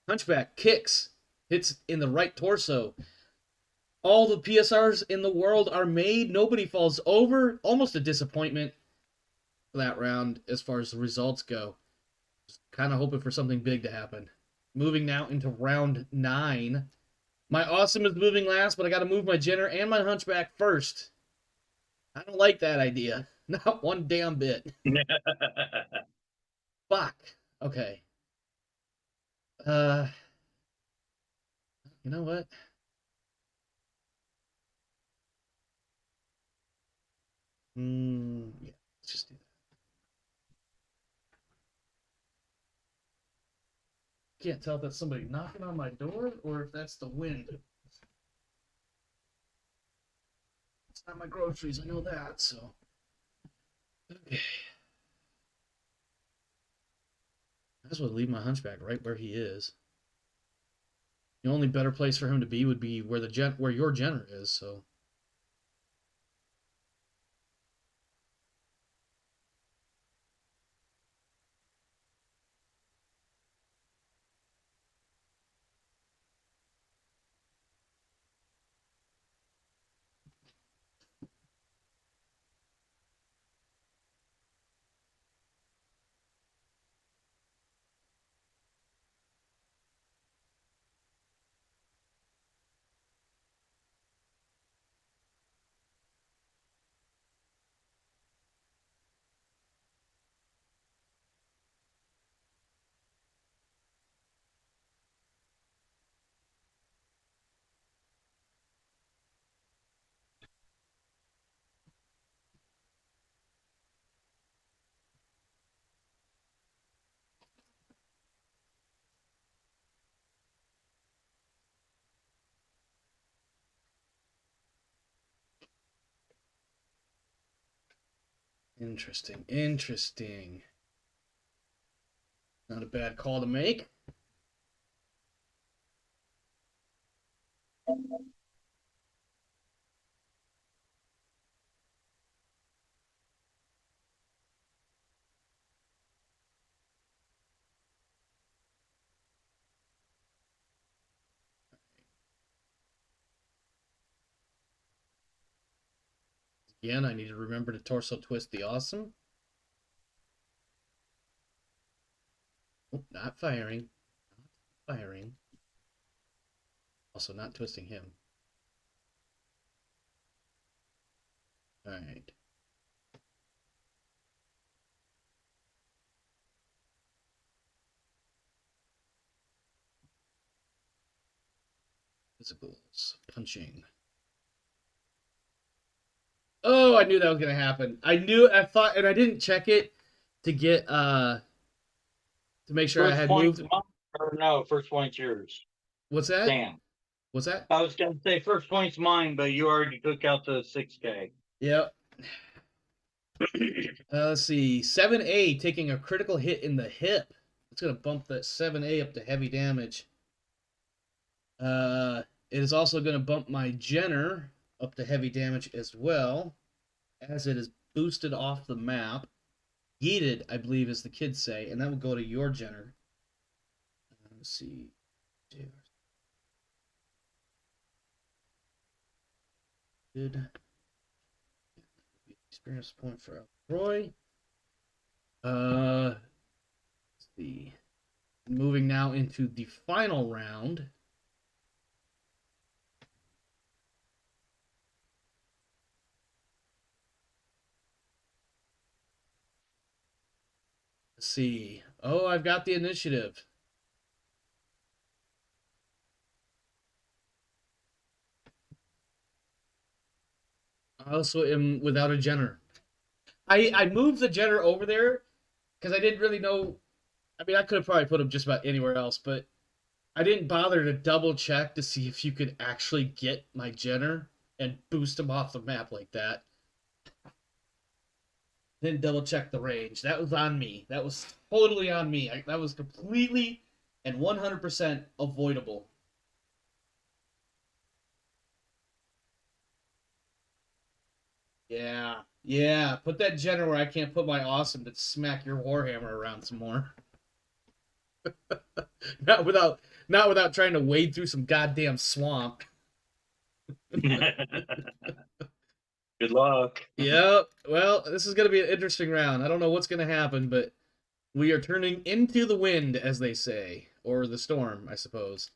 Hunchback kicks. Hits in the right torso. All the PSRs in the world are made. Nobody falls over. Almost a disappointment for that round as far as the results go. Just kind of hoping for something big to happen. Moving now into round 9. My Awesome is moving last, but I got to move my Jenner and my Hunchback first. I don't like that idea. Not one damn bit. Fuck. Okay. You know what? Yeah, let's just do that. Can't tell if that's somebody knocking on my door or if that's the wind. It's not my groceries, I know that, so. Okay. I just would leave my Hunchback right where he is. The only better place for him to be would be where where your Jenner is, so. Interesting. Interesting. Not a bad call to make. Again, I need to remember to torso twist the awesome. Oh, not firing. Not firing. Also not twisting him. Alright. Physicals. Punching. Oh, I knew that was gonna happen. I thought, and I didn't check it to get to make sure I First had point's moved. mine, or no, first point's yours. What's that? Damn. What's that? I was gonna say first point's mine, but you already took out the 6K. Yep. Let's see. 7A taking a critical hit in the hip. It's gonna bump that 7A up to heavy damage. It is also gonna bump my Jenner up to heavy damage as well, as it is boosted off the map. Yeeted, I believe, as the kids say, and that will go to your Jenner. Let's see. Good. Experience point for Roy. Let's see. Moving now into the final round. Let's see. Oh, I've got the initiative. I also am without a Jenner. I moved the Jenner over there because I didn't really know. I mean, I could have probably put him just about anywhere else, but I didn't bother to double check to see if you could actually get my Jenner and boost him off the map like that. Didn't double check the range. That was on me. That was totally on me. That was completely and 100% avoidable. Yeah, yeah. Put that Jenner where I can't put my awesome to smack your Warhammer around some more. not without trying to wade through some goddamn swamp. Good luck. Yep. Well, this is gonna be an interesting round. I don't know what's gonna happen, but we are turning into the wind, as they say, or the storm, I suppose.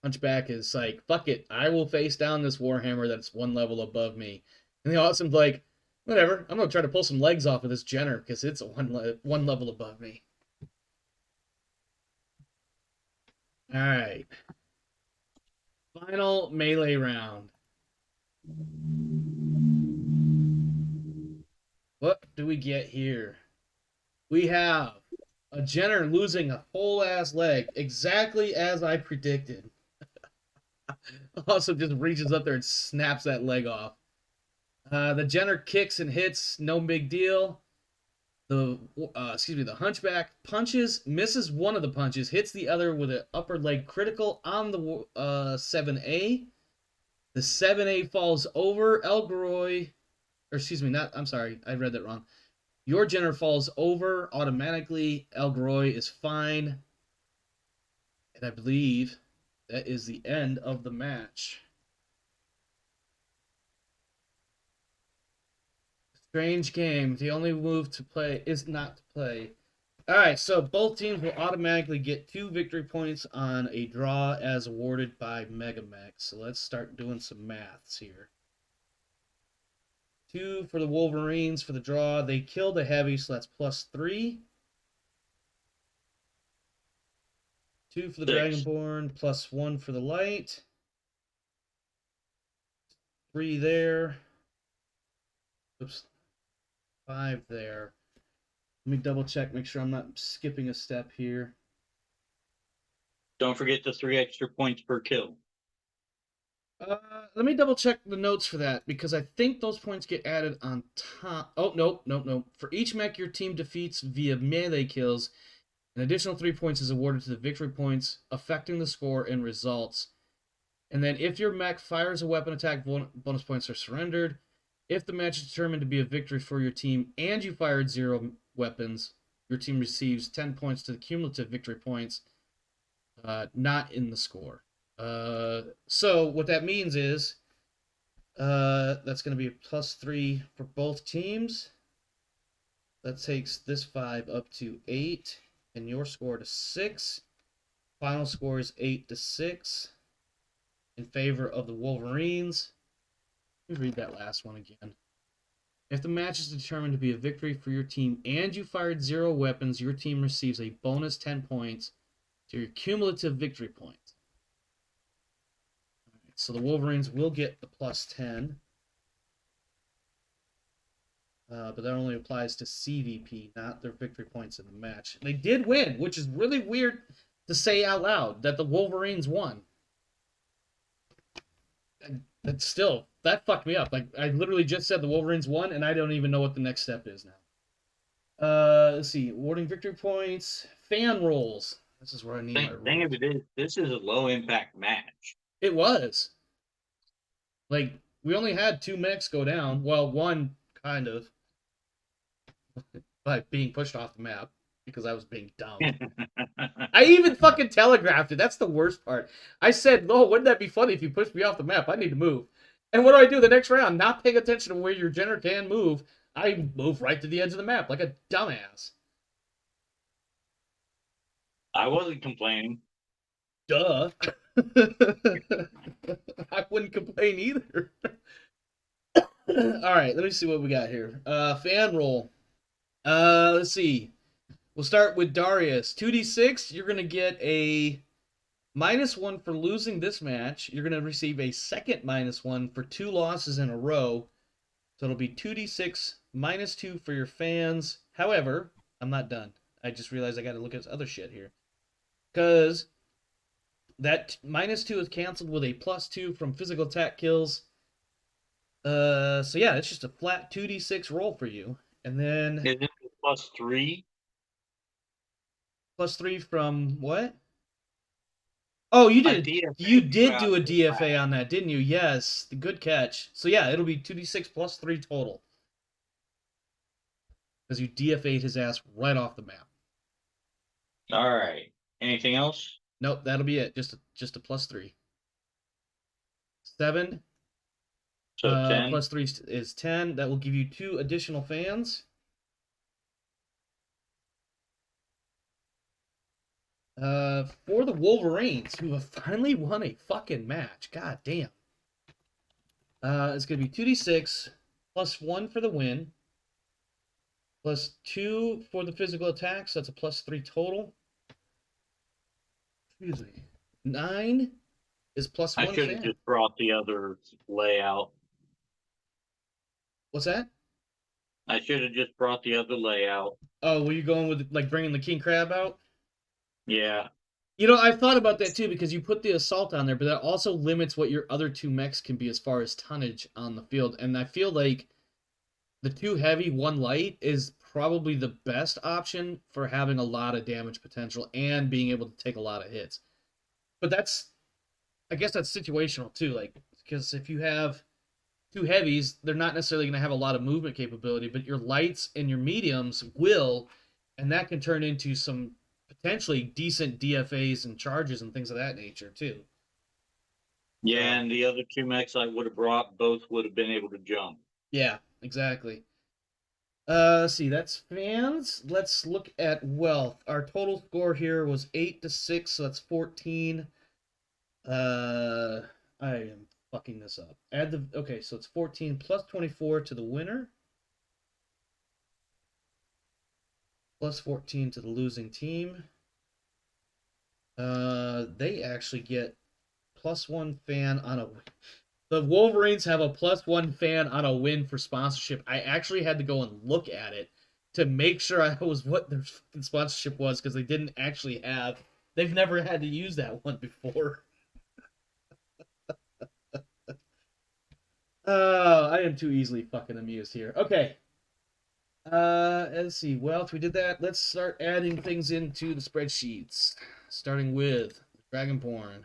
Hunchback is like, fuck it, I will face down this Warhammer that's one level above me. And the Awesome's like, whatever, I'm gonna try to pull some legs off of this Jenner because it's one level above me. All right. Final melee round. What do we get here? We have a Jenner losing a whole ass leg, exactly as I predicted. Also just reaches up there and snaps that leg off. The Jenner kicks and hits, no big deal. The Hunchback punches, misses one of the punches, hits the other with an upper leg critical on the 7A. The 7A falls over. Elgroy, or excuse me, I'm sorry, I read that wrong. Your Jenner falls over automatically. Elgroy is fine. And I believe that is the end of the match. Strange game. The only move to play is not to play. Alright, so both teams will automatically get 2 victory points on a draw as awarded by Megamech. So let's start doing some maths here. 2 for the Wolverines for the draw. They killed a heavy, so that's +3. 2 for the 6. Dragonborn, +1 for the light. 3 there. Oops. 5 there. Let me double check, make sure I'm not skipping a step here. Don't forget the 3 extra points per kill. Let me double check the notes for that because I think those points get added on top. Oh, nope. For each mech your team defeats via melee kills, an additional 3 points is awarded to the victory points, affecting the score and results. And then if your mech fires a weapon attack, bonus points are surrendered. If the match is determined to be a victory for your team and you fired 0 weapons, your team receives 10 points to the cumulative victory points, not in the score. So what that means is that's going to be a +3 for both teams. That takes this 5 up to 8 and your score to 6. Final score is 8-6 in favor of the Wolverines. Let me read that last one again. If the match is determined to be a victory for your team and you fired 0 weapons, your team receives a bonus 10 points to your cumulative victory points. Right, so the Wolverines will get the +10. But that only applies to CVP, not their victory points in the match. They did win, which is really weird to say out loud, that the Wolverines won. And still, that fucked me up. Like, I literally just said the Wolverines won, and I don't even know what the next step is now. Let's see. Awarding victory points. Fan rolls. This is where I need my rolls. Thing of it is, this is a low impact match. It was. Like, we only had 2 mechs go down. Well, one, kind of. By being pushed off the map. Because I was being dumb. I even fucking telegraphed it. That's the worst part. I said, "Oh, wouldn't that be funny if you pushed me off the map? I need to move." And what do? The next round, not paying attention to where your general can move, I move right to the edge of the map like a dumbass. I wasn't complaining. Duh. I wouldn't complain either. All right, let me see what we got here. Fan roll. Let's see. We'll start with Darius. 2d6, you're going to get a -1 for losing this match. You're going to receive a second -1 for 2 losses in a row. So it'll be 2d6 -2 for your fans. However, I'm not done. I just realized I got to look at other shit here. Because that -2 is canceled with a +2 from physical attack kills. So yeah, it's just a flat 2d6 roll for you. And then... Is it +3? +3 from what? Oh, you did. You did do a DFA on that, didn't you? Yes, good catch. So yeah, it'll be 2d6 +3 total. Because you DFA'd his ass right off the map. All right. Anything else? Nope, that'll be it. Just a +3. 7. So 10. +3 is 10. That will give you 2 additional fans. For the Wolverines, who have finally won a fucking match. God damn. It's going to be 2d6 +1 for the win. +2 for the physical attacks. So that's a +3 total. Excuse me. 9 is +1 I should have fan. just brought the other layout. What's that? I should have just brought the other layout. Oh, were you going with, like, bringing the King Crab out? Yeah. You know, I thought about that too, because you put the assault on there, but that also limits what your other 2 mechs can be as far as tonnage on the field. And I feel like the 2 heavy, 1 light is probably the best option for having a lot of damage potential and being able to take a lot of hits. But I guess that's situational too, like, because if you have 2 heavies, they're not necessarily going to have a lot of movement capability, but your lights and your mediums will, and that can turn into some potentially decent DFAs and charges and things of that nature too. Yeah, and the other 2 mechs I would have brought, both would have been able to jump. Yeah, exactly. Let's see, that's fans. Let's look at wealth. Our total score here was 8-6, so that's 14. I am fucking this up. Okay, so it's 14 plus 24 to the winner. Plus 14 to the losing team. They actually get +1 fan on a... The Wolverines have a +1 fan on a win for sponsorship. I actually had to go and look at it to make sure I was what their sponsorship was, because they didn't actually have... They've never had to use that one before. Oh, I am too easily fucking amused here. Okay. Let's see. Well, if we did that, let's start adding things into the spreadsheets. Starting with Dragonborn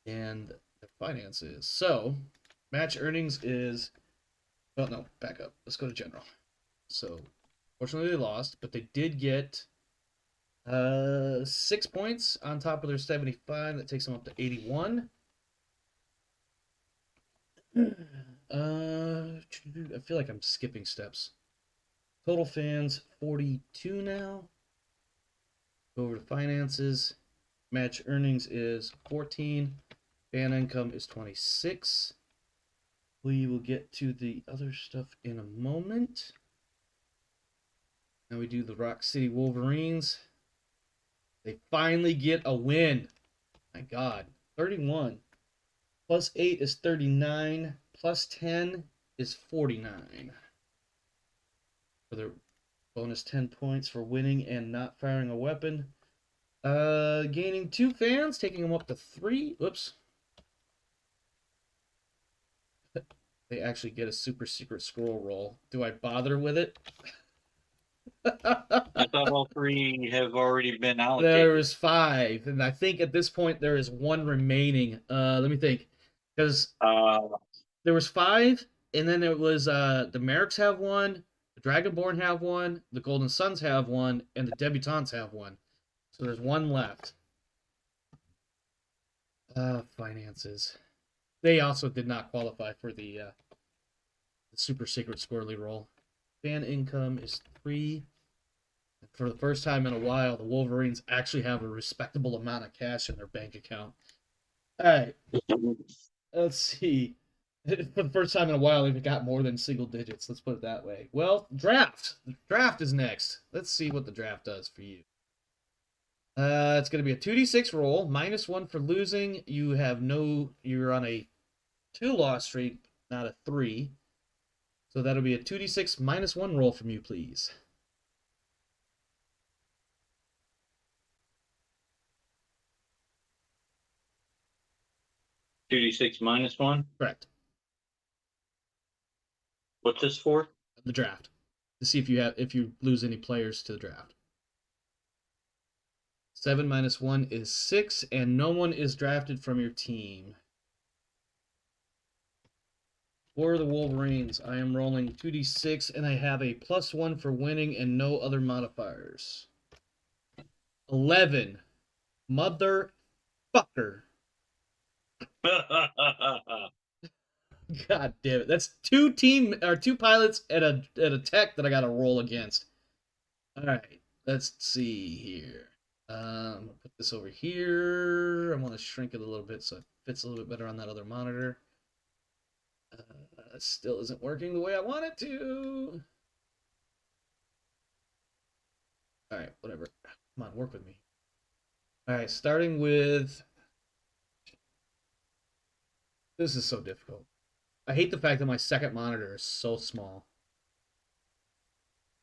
and the finances. So, match earnings is. Well, no, back up. Let's go to general. So, fortunately, they lost, but they did get 6 points on top of their 75. That takes them up to 81. I feel like I'm skipping steps. Total fans 42 now. Go over to finances. Match earnings is 14. Fan income is 26. We will get to the other stuff in a moment. Now we do the Rock City Wolverines. They finally get a win. My God. 31. Plus 8 is 39. Plus 10 is 49. For their bonus 10 points for winning and not firing a weapon. Gaining 2 fans, taking them up to 3. Oops. They actually get a super secret scroll roll. Do I bother with it? I thought all 3 have already been allocated. There is 5, and I think at this point there is 1 remaining. Let me think, because there was 5, and then it was the Merrics have 1, the Dragonborn have 1, the Golden Suns have 1, and the Debutantes have 1. So there's 1 left. Finances. They also did not qualify for the super secret squirrely roll. Fan income is 3. For the first time in a while, the Wolverines actually have a respectable amount of cash in their bank account. All right. Let's see. For the first time in a while, they've got more than single digits. Let's put it that way. Well, draft. The draft is next. Let's see what the draft does for you. It's going to be a 2d6 roll, -1 for losing. You're on a 2-loss streak, not a 3. So that'll be a 2d6 -1 roll from you, please. 2d6 -1. Correct. What's this for? The draft. To see if you lose any players to the draft. 7 -1 is 6, and no one is drafted from your team. For the Wolverines, I am rolling 2d6, and I have a +1 for winning and no other modifiers. 11. Motherfucker. God damn it. That's 2 pilots and a tech that I gotta roll against. Alright, let's see here. Put this over here. I want to shrink it a little bit so it fits a little bit better on that other monitor. Still isn't working the way I want it to. Alright, whatever. Come on, work with me. Alright, starting with... This is so difficult. I hate the fact that my second monitor is so small.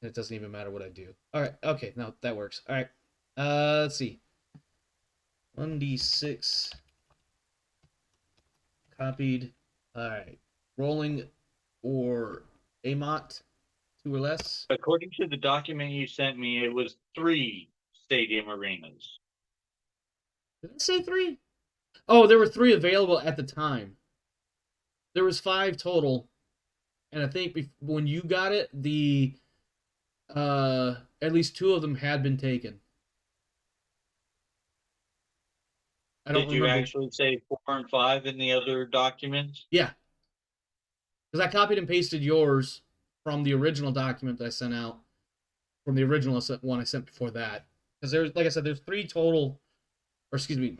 And it doesn't even matter what I do. Alright, okay, no, that works. Alright, let's see. 1d6. Copied. Alright. Rolling or AMOT, 2 or less. According to the document you sent me, it was 3 stadium arenas. Did it say 3? Oh, there were 3 available at the time. There was 5 total, and I think when you got it, at least 2 of them had been taken. I don't Did you remember. actually say 4 and 5 in the other documents? Yeah, because I copied and pasted yours from the original document that I sent out, from the original one I sent before that. Because there's, like I said, there's 3 total, or excuse me,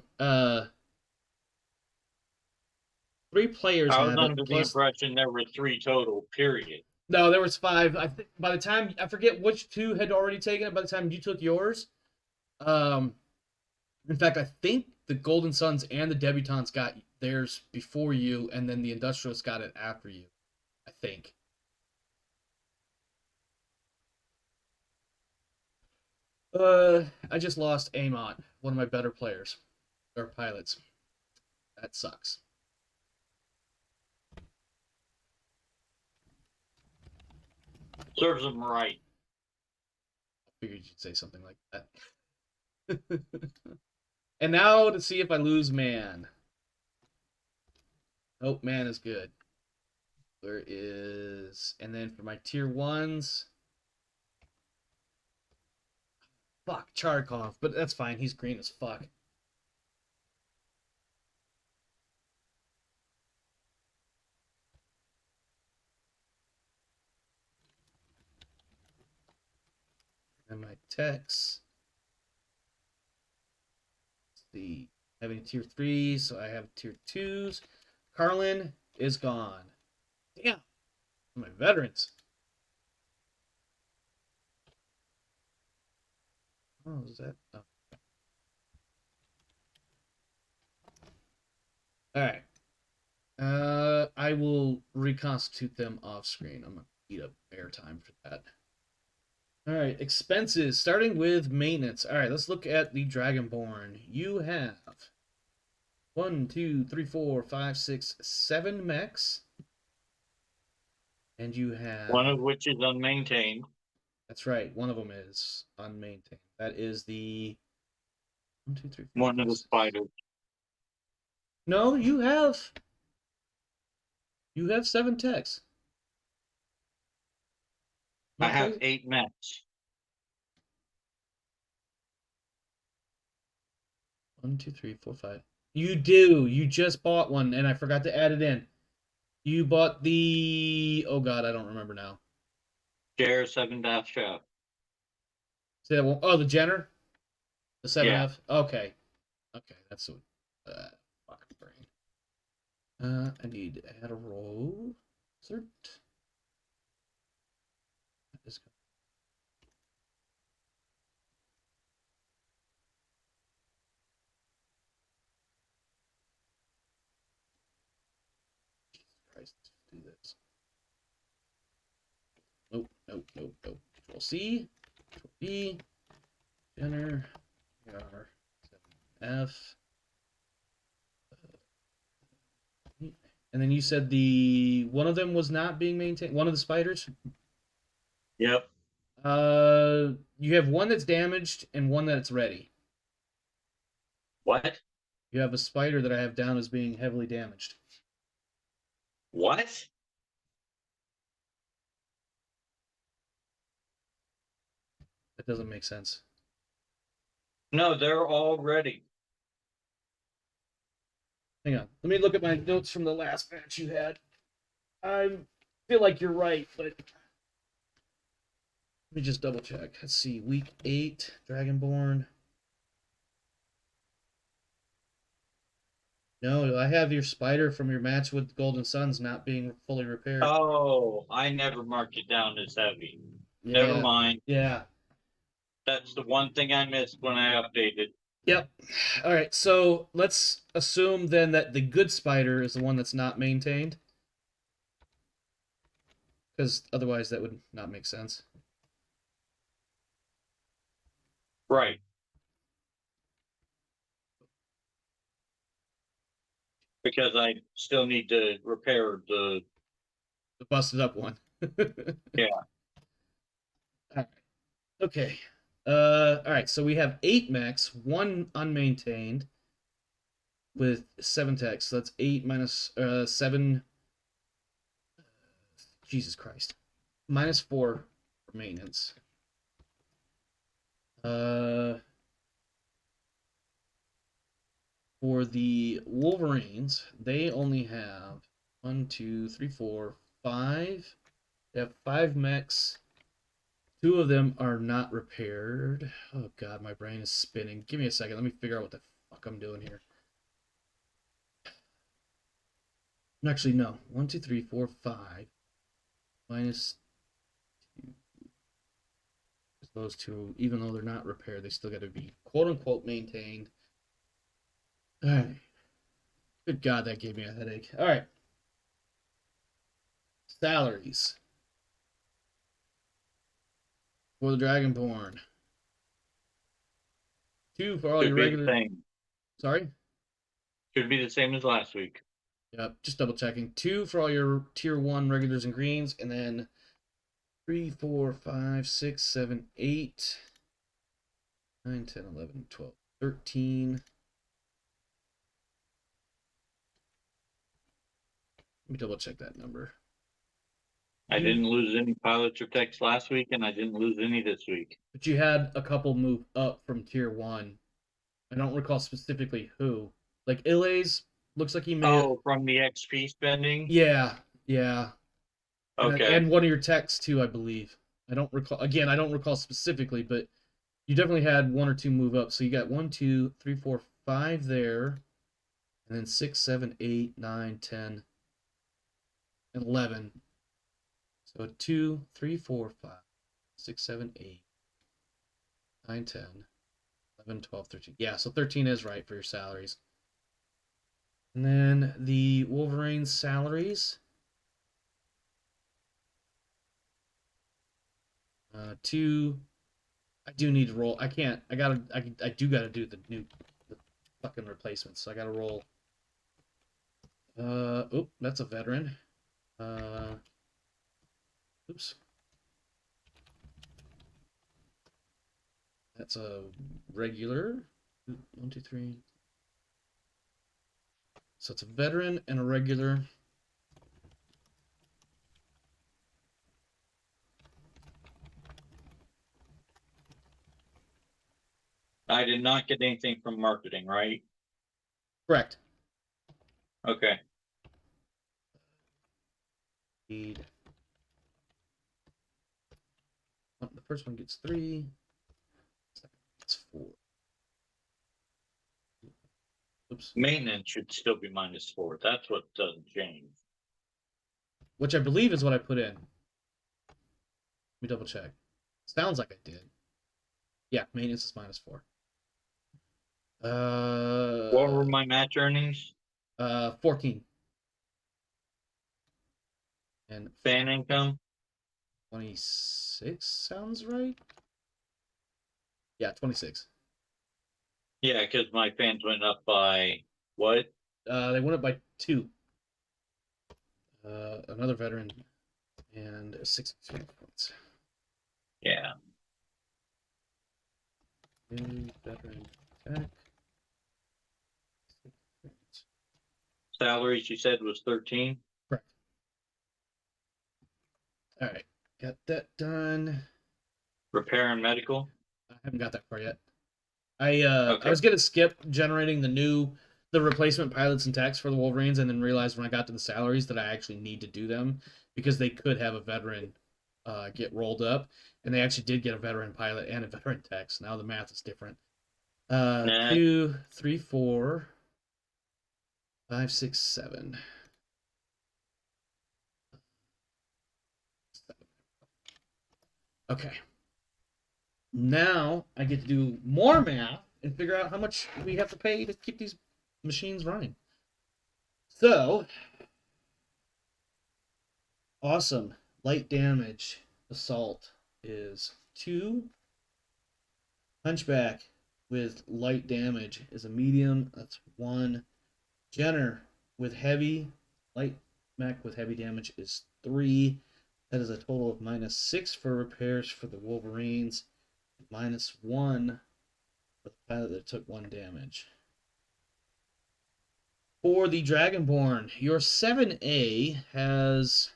3 players I have was it. under the impression there were 3 total, period. No, there was 5. I think by the time, I forget which 2 had already taken it by the time you took yours. In fact, I think the Golden Suns and the Debutantes got theirs before you, and then the Industrialists got it after you. I think. I just lost Amot, one of my better players, or pilots. That sucks. Serves them right. Figured you'd say something like that. And now to see if I lose man. Oh, man is good. Where is... And then for my tier 1s... Fuck, Charkov. But that's fine. He's green as fuck. And my techs... Let's see. Having tier 3s, so I have tier 2s. Carlin is gone. Damn. My veterans. Oh, is that? Oh. All right. I will reconstitute them off screen. I'm gonna eat up airtime for that. All right, expenses starting with maintenance. All right, let's look at the Dragonborn. You have 1, 2, 3, 4, 5, 6, 7 mechs, and you have One of which is unmaintained. That's right. One of them is unmaintained. That is the 1, 2, 3, 4, One of the spiders. No, you have 7 techs. I have 8 mechs. 1, 2, 3, 4, 5. You do. You just bought one, and I forgot to add it in. You bought the... Oh, God, I don't remember now. Share 7-F. Say that one. Oh, the Jenner? The 7F? Yeah. Okay. Okay, that's what... fuck brain. I need to add a roll. Insert. This guy. Christ, do this. Nope, nope, nope, nope. Control C, Control B, Jenner, AR, 7F. And then you said one of them was not being maintained. One of the spiders. Yep. You have one that's damaged and one that's ready. What? You have a spider that I have down as being heavily damaged. What? That doesn't make sense. No, they're all ready. Hang on. Let me look at my notes from the last match you had. I feel like you're right, but let me just double check. Let's see. Week 8, Dragonborn. No, I have your spider from your match with Golden Suns not being fully repaired. Oh, I never marked it down as heavy. Yeah. Never mind. Yeah. That's the one thing I missed when I updated. Yep. All right. So let's assume then that the good spider is the one that's not maintained, because otherwise that would not make sense. Right. Because I still need to repair the... The busted up one. Yeah. All right. Okay. All right. So we have 8 mechs, 1 unmaintained, with 7 techs. So that's 8 minus 7. Jesus Christ. -4 for maintenance. For the Wolverines, they only have 1, 2, 3, 4, 5. They have 5 mechs. 2 of them are not repaired. Oh god, my brain is spinning. Give me a second. Let me figure out what the fuck I'm doing here. Actually, no. 1, 2, 3, 4, 5. -2. Those 2, even though they're not repaired, they still got to be quote-unquote maintained. All right. Good God, that gave me a headache. All right. Salaries for the Dragonborn. 2 for all Should your be regular. the same. Sorry. Should be the same as last week. Yep. Just double checking. 2 for all your tier 1 regulars and greens, and then 3, 4, 5, 6, 7, 8, 9, 10, 11, 12, 13. Let me double check that number. I didn't lose any pilots or techs last week, and I didn't lose any this week. But you had a couple move up from tier 1. I don't recall specifically who. Like Ilays, looks like he made it. Oh, from the XP spending? Yeah, yeah. Okay. And one of your techs too, I believe. I don't recall. Again, I don't recall specifically, but you definitely had 1 or 2 move up. So you got 1, 2, 3, 4, 5 there, and then 6, 7, 8, 9, 10, and 11. So 2, 3, 4, 5, 6, 7, 8, 9, 10, 11, 12, 13. Yeah, so 13 is right for your salaries. And then the Wolverines salaries. 2. I do need to roll. I can't. I do gotta do the fucking replacements. So I gotta roll. Oh, that's a veteran. Oops. That's a regular. 1, 2, 3. So it's a veteran and a regular. I did not get anything from marketing, right? Correct. Okay. Need. Oh, the first one gets 3. Second one gets 4. Oops. Maintenance should still be -4. That's what doesn't change. Which I believe is what I put in. Let me double check. Sounds like I did. Yeah, maintenance is -4. What were my match earnings? 14. And Fan income? 26 sounds right. Yeah, 26. Yeah, because my fans went up by what? They went up by 2. Another veteran and 6 experience points. Yeah. New veteran attack. Salaries you said was 13? Correct. All right, got that done. Repair and medical? I haven't got that far yet. I Okay. was gonna skip generating the replacement pilots and techs for the Wolverines, and then realized when I got to the salaries that I actually need to do them because they could have a veteran get rolled up, and they actually did get a veteran pilot and a veteran tech. So now the math is different. Nah. 2, 3, 4, 5, 6, 7. Okay. Now I get to do more math and figure out how much we have to pay to keep these machines running. So, awesome. Light damage assault is 2. Hunchback with light damage is a medium. That's 1. Jenner with heavy, light mech with heavy damage is 3. That is a total of -6 for repairs for the Wolverines. -1 for the pilot that took 1 damage. For the Dragonborn, your 7A has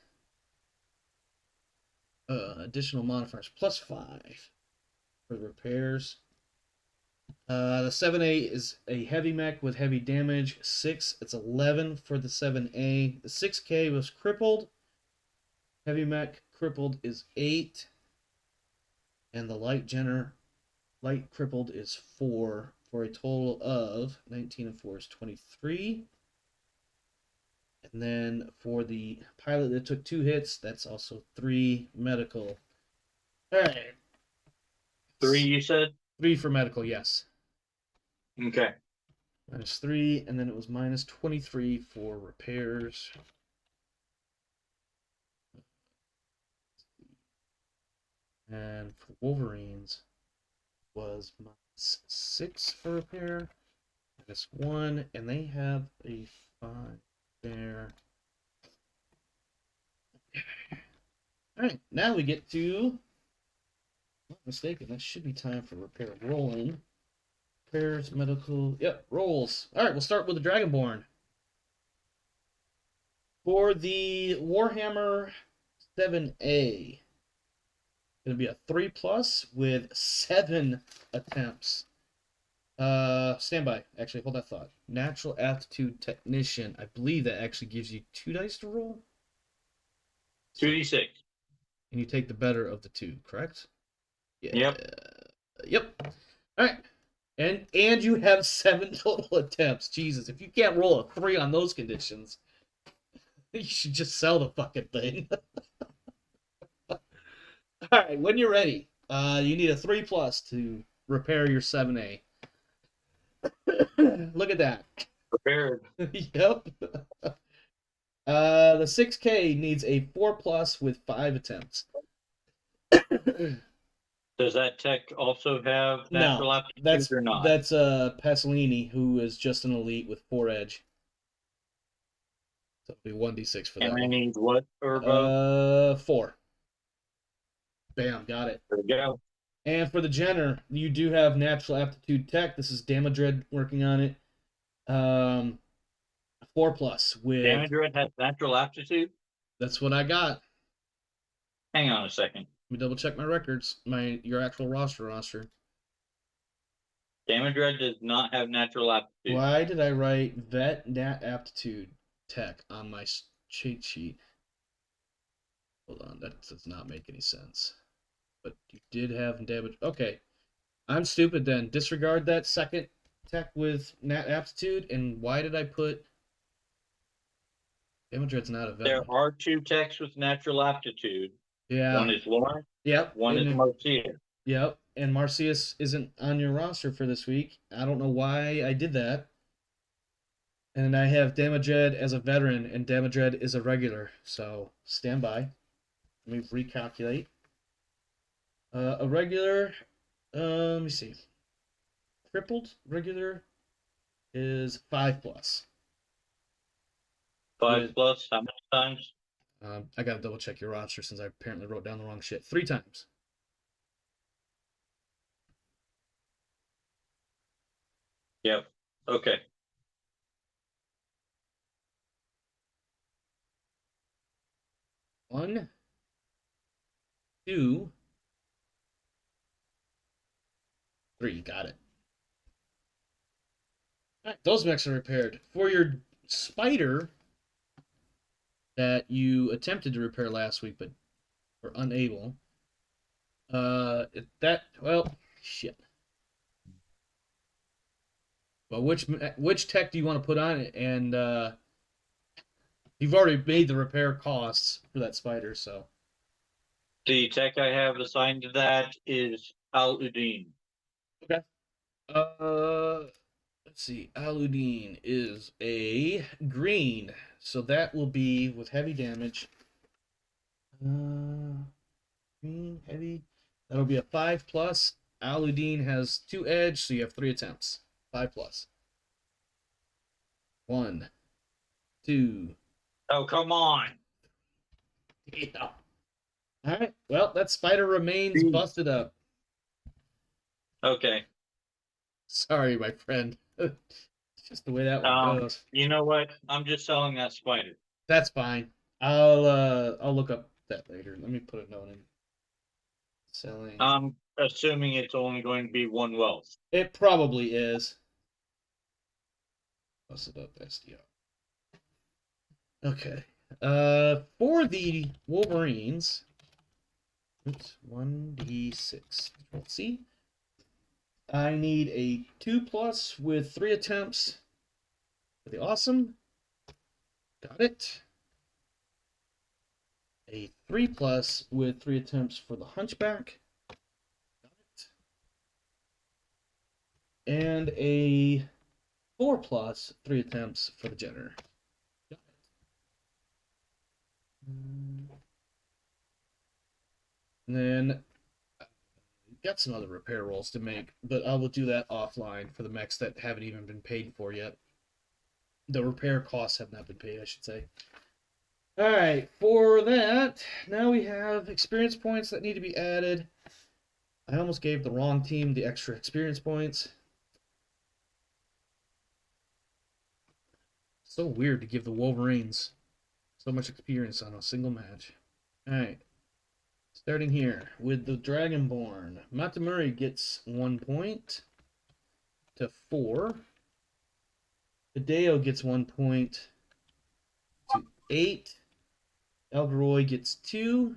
additional modifiers +5 for the repairs. The 7A is a heavy mech with heavy damage, 6. It's 11 for the 7A. The 6K was crippled. Heavy mech crippled is 8. And the light crippled is 4 for a total of 19 and 4 is 23. And then for the pilot that took 2 hits, that's also 3 medical. All right. 3 you said? 3 for medical, yes. Okay. -3, and then it was -23 for repairs. And for Wolverines was -6 for repair, -1, and they have a 5 there. Alright, now we get to, not mistaken, that should be time for repair rolling. Repairs, medical, yep, rolls. Alright, we'll start with the Dragonborn. For the Warhammer 7A, gonna be a 3+ with 7 attempts. Standby. Actually, hold that thought. Natural aptitude technician. I believe that actually gives you 2 dice to roll. 2d6. And you take the better of the 2, correct? Yeah. Yep. All right. And you have 7 total attempts. Jesus, if you can't roll a 3 on those conditions, you should just sell the fucking thing. All right, when you're ready, you need a 3+ to repair your 7A. Look at that. Prepared. Yep. The 6K needs a 4+ with 5 attempts. Does that tech also have natural aptitude that's or not? that's Pasolini, who is just an elite with 4 edge. So it'll be 1d6 for that And I one. need what or above? 4. Bam, got it. There we go. And for the Jenner, you do have natural aptitude tech. This is Damodred working on it. 4+ with. Damodred has natural aptitude? That's what I got. Hang on a second. Let me double check my records. Your actual roster. Damodred does not have natural aptitude. Why did I write vet nat aptitude tech on my cheat sheet? Hold on, that does not make any sense. But you did have damage. Okay, I'm stupid then. Disregard that second tech with nat aptitude. And why did I put Damodred's not a vet? There are 2 techs with natural aptitude. Yeah. One is Lauren. Yep. One is Marcia. Yep. And Marcius isn't on your roster for this week. I don't know why I did that. And I have Damodred as a veteran, and Damodred is a regular. So stand by. Let me recalculate. A regular, let me see. Crippled regular is 5+. 5+, how many times? I gotta double check your roster since I apparently wrote down the wrong shit. 3 times. Yep. Okay. One, 2, 3. Got it. All right, those mechs are repaired. For your spider that you attempted to repair last week but were unable, shit. Well, which tech do you want to put on it? And you've already made the repair costs for that spider, so. The tech I have assigned to that is Al-Udin. Okay. Let's see. Al-Udin is a green, so that will be with heavy damage. Green, heavy. That'll be a 5+. Al-Udin has 2 edge, so you have 3 attempts. 5+. 1, 2. Oh, come on. Yeah. All right. Well, that spider remains busted up. Okay. Sorry, my friend. It's just the way that one goes. You know what? I'm just selling that spider. That's fine. I'll look up that later. Let me put a note in. Selling. I'm assuming it's only going to be 1 wealth. It probably is. Busted up SDR. Okay. For the Wolverines, 1d6. Let's see. I need a 2+ with 3 attempts for the awesome. Got it. A 3+ with 3 attempts for the hunchback. Got it. And a 4+, 3 attempts for the Jenner. Got it. And then got some other repair rolls to make, but I will do that offline for the mechs that haven't even been paid for yet. The repair costs have not been paid, I should say. All right, for that, now we have experience points that need to be added. I almost gave the wrong team the extra experience points. So weird to give the Wolverines so much experience on a single match. All right, starting here with the Dragonborn. Matamuri gets 1 point to 4. Hideo gets 1 point to 8. Elgaroy gets 2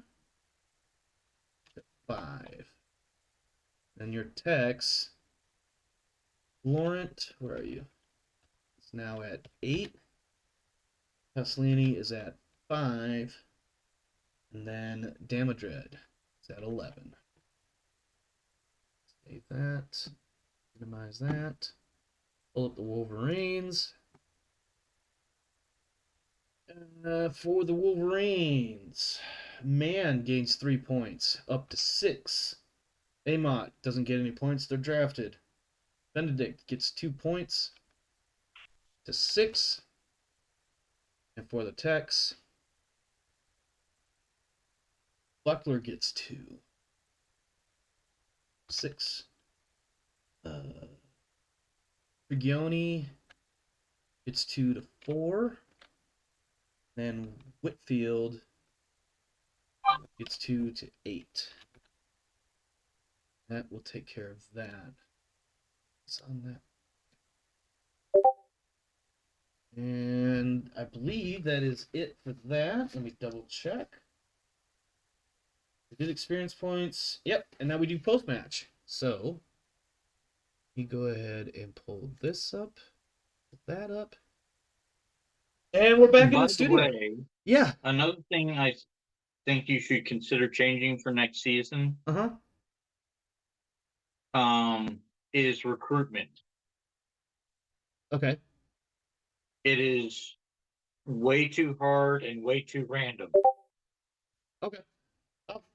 to 5. Then your Tex, Laurent, where are you? It's now at 8. Pasolini is at 5. And then Damadred is at 11. Save that. Minimize that. Pull up the Wolverines. For the Wolverines, Man gains 3 points, up to 6. Amot doesn't get any points, they're drafted. Benedict gets 2 points to 6. And for the Tex, Buckler gets 2. 6. Prigioni gets 2 to 4. Then Whitfield gets 2 to 8. That will take care of that. It's on that. And I believe that is it for that. Let me double check. We did experience points. Yep, and now we do post-match. So, you go ahead and pull this up, pull that up. And we're back in By the studio. way, Yeah. another thing I think you should consider changing for next season Uh-huh. is recruitment. Okay. It is way too hard and way too random. Okay.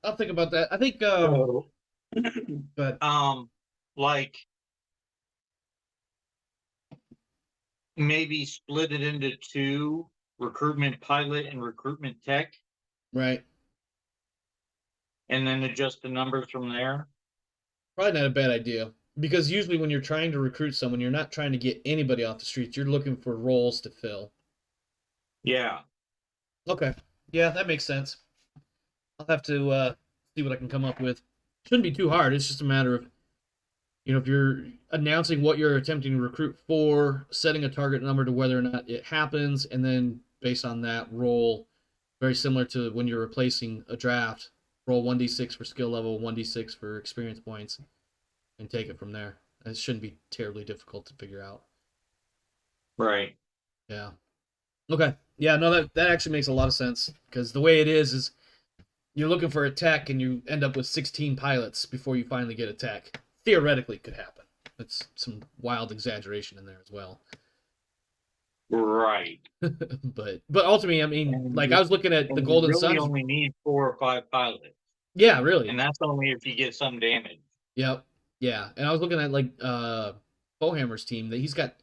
I'll think about that. I think So, but like maybe split it into 2, recruitment pilot and recruitment tech, right. and then adjust the numbers from there. Probably not a bad idea. Because usually when you're trying to recruit someone, you're not trying to get anybody off the streets. You're looking for roles to fill. Yeah. Okay. Yeah, that makes sense. I'll have to see what I can come up with. Shouldn't be too hard. It's just a matter of, if you're announcing what you're attempting to recruit for, setting a target number to whether or not it happens, and then based on that, roll very similar to when you're replacing a draft. Roll 1d6 for skill level, 1d6 for experience points, and take it from there. It shouldn't be terribly difficult to figure out. Right. Yeah. Okay. Yeah, no, that actually makes a lot of sense, because the way it is you're looking for a tech and you end up with 16 pilots before you finally get a tech. Theoretically could happen. That's some wild exaggeration in there as well. Right. but ultimately, I mean, And like I was looking at the you Golden really Suns. only need 4 or 5 pilots, Yeah, really. and that's only if you get some damage. Yep. Yeah, and I was looking at like Bowhammer's team that he's got.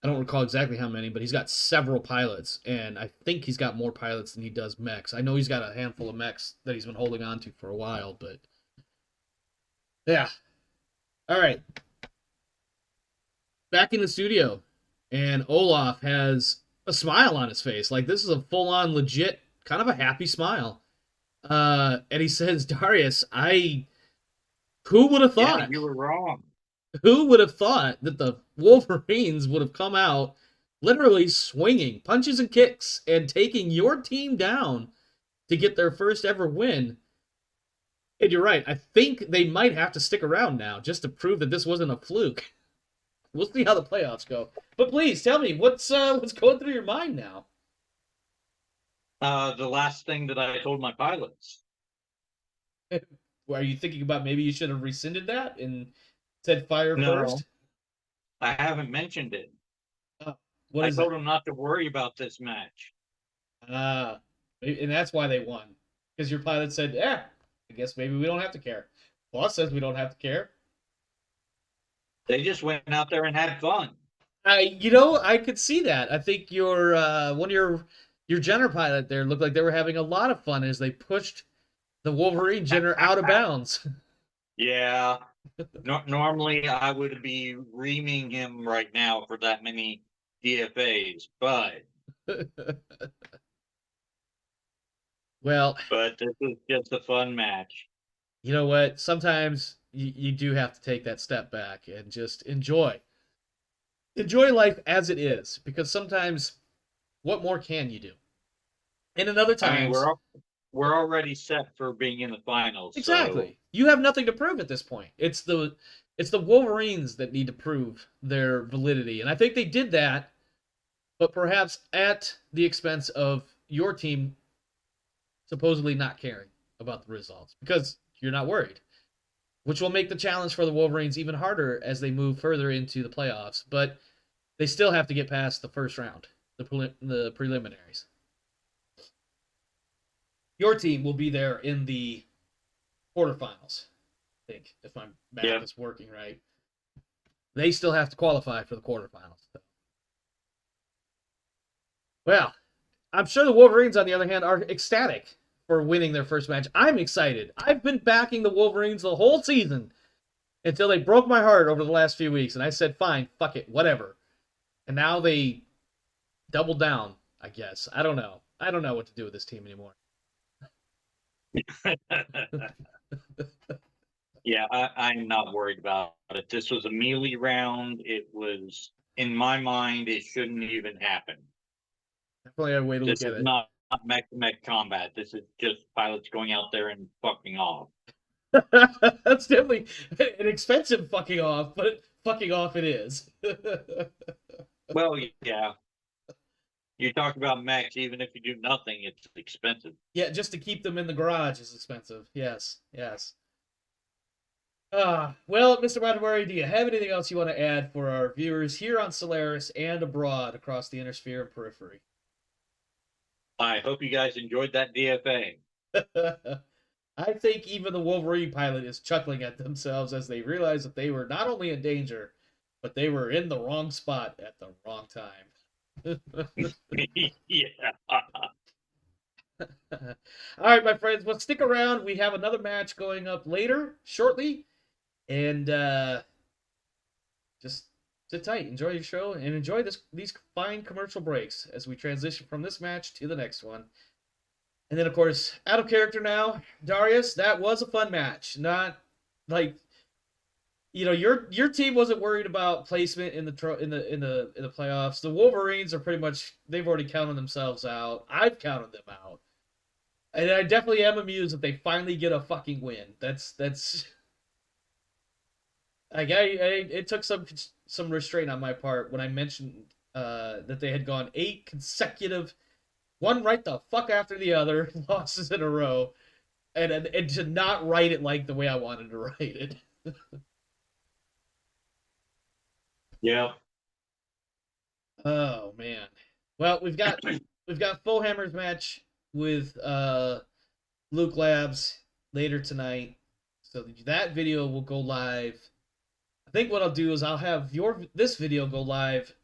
I don't recall exactly how many, but he's got several pilots, and I think he's got more pilots than he does mechs. I know he's got a handful of mechs that he's been holding on to for a while, but yeah. All right. Back in the studio, and Olaf has a smile on his face. Like this is a full-on legit kind of a happy smile. And he says, Darius, who would have thought? Yeah, you were wrong. Who would have thought that the Wolverines would have come out literally swinging punches and kicks and taking your team down to get their first ever win? And you're right. I think they might have to stick around now just to prove that this wasn't a fluke. We'll see how the playoffs go. But please tell me what's going through your mind now. The last thing that I told my pilots. Are you thinking about maybe you should have rescinded that and said fire No. first? I haven't mentioned it. What I is told it? them not to worry about this match. And that's why they won. Because your pilot said, I guess maybe we don't have to care. Boss says we don't have to care. They just went out there and had fun. I could see that. I think your one of your Your Jenner pilot there looked like they were having a lot of fun as they pushed the Wolverine Jenner out of bounds. Yeah. Normally, I would be reaming him right now for that many DFAs, but Well, this is just a fun match. you know what? Sometimes you do have to take that step back and just enjoy life as it is, because sometimes what more can you do? And in other I mean, times, we're already set for being in the finals, exactly, you have nothing to prove at this point. It's the Wolverines that need to prove their validity, and I think they did that, but perhaps at the expense of your team supposedly not caring about the results because you're not worried, which will make the challenge for the Wolverines even harder as they move further into the playoffs. But they still have to get past the first round, the preliminaries. Your team will be there in the quarterfinals, I think, if my math is working right. They still have to qualify for the quarterfinals. Well, I'm sure the Wolverines, on the other hand, are ecstatic for winning their first match. I'm excited. I've been backing the Wolverines the whole season until they broke my heart over the last few weeks, and I said, fine, fuck it, whatever. And now they doubled down, I guess. I don't know. I don't know what to do with this team anymore. Yeah, I'm not worried about it. This was a melee round. It was, in my mind, it shouldn't even happen. Definitely a way to This look at is it. not mech-to-mech combat. This is just pilots going out there and fucking off. That's definitely an expensive fucking off, but fucking off it is. Well, yeah. You talk about mechs, even if you do nothing, it's expensive. Yeah, just to keep them in the garage is expensive. Yes, yes. Well, Mr. Matamori, do you have anything else you want to add for our viewers here on Solaris and abroad across the Inner Sphere and Periphery? I hope you guys enjoyed that DFA. I think even the Wolverine pilot is chuckling at themselves as they realize that they were not only in danger, but they were in the wrong spot at the wrong time. Yeah. All right, my friends, well, stick around. We have another match going up later, shortly. And just sit tight, enjoy your show, and enjoy these fine commercial breaks as we transition from this match to the next one. And then, of course, out of character now, Darius. That was a fun match. Not like, your team wasn't worried about placement in the playoffs. The Wolverines are pretty much, they've already counted themselves out. I've counted them out, and I definitely am amused that they finally get a fucking win. That's. It took some restraint on my part when I mentioned that they had gone 8 consecutive, one right the fuck after the other, losses in a row, and to not write it like the way I wanted to write it. Yeah. Oh man. Well, we've got Full Hammer's match with Luke Labs later tonight, so that video will go live. I think what I'll do is I'll have this video go live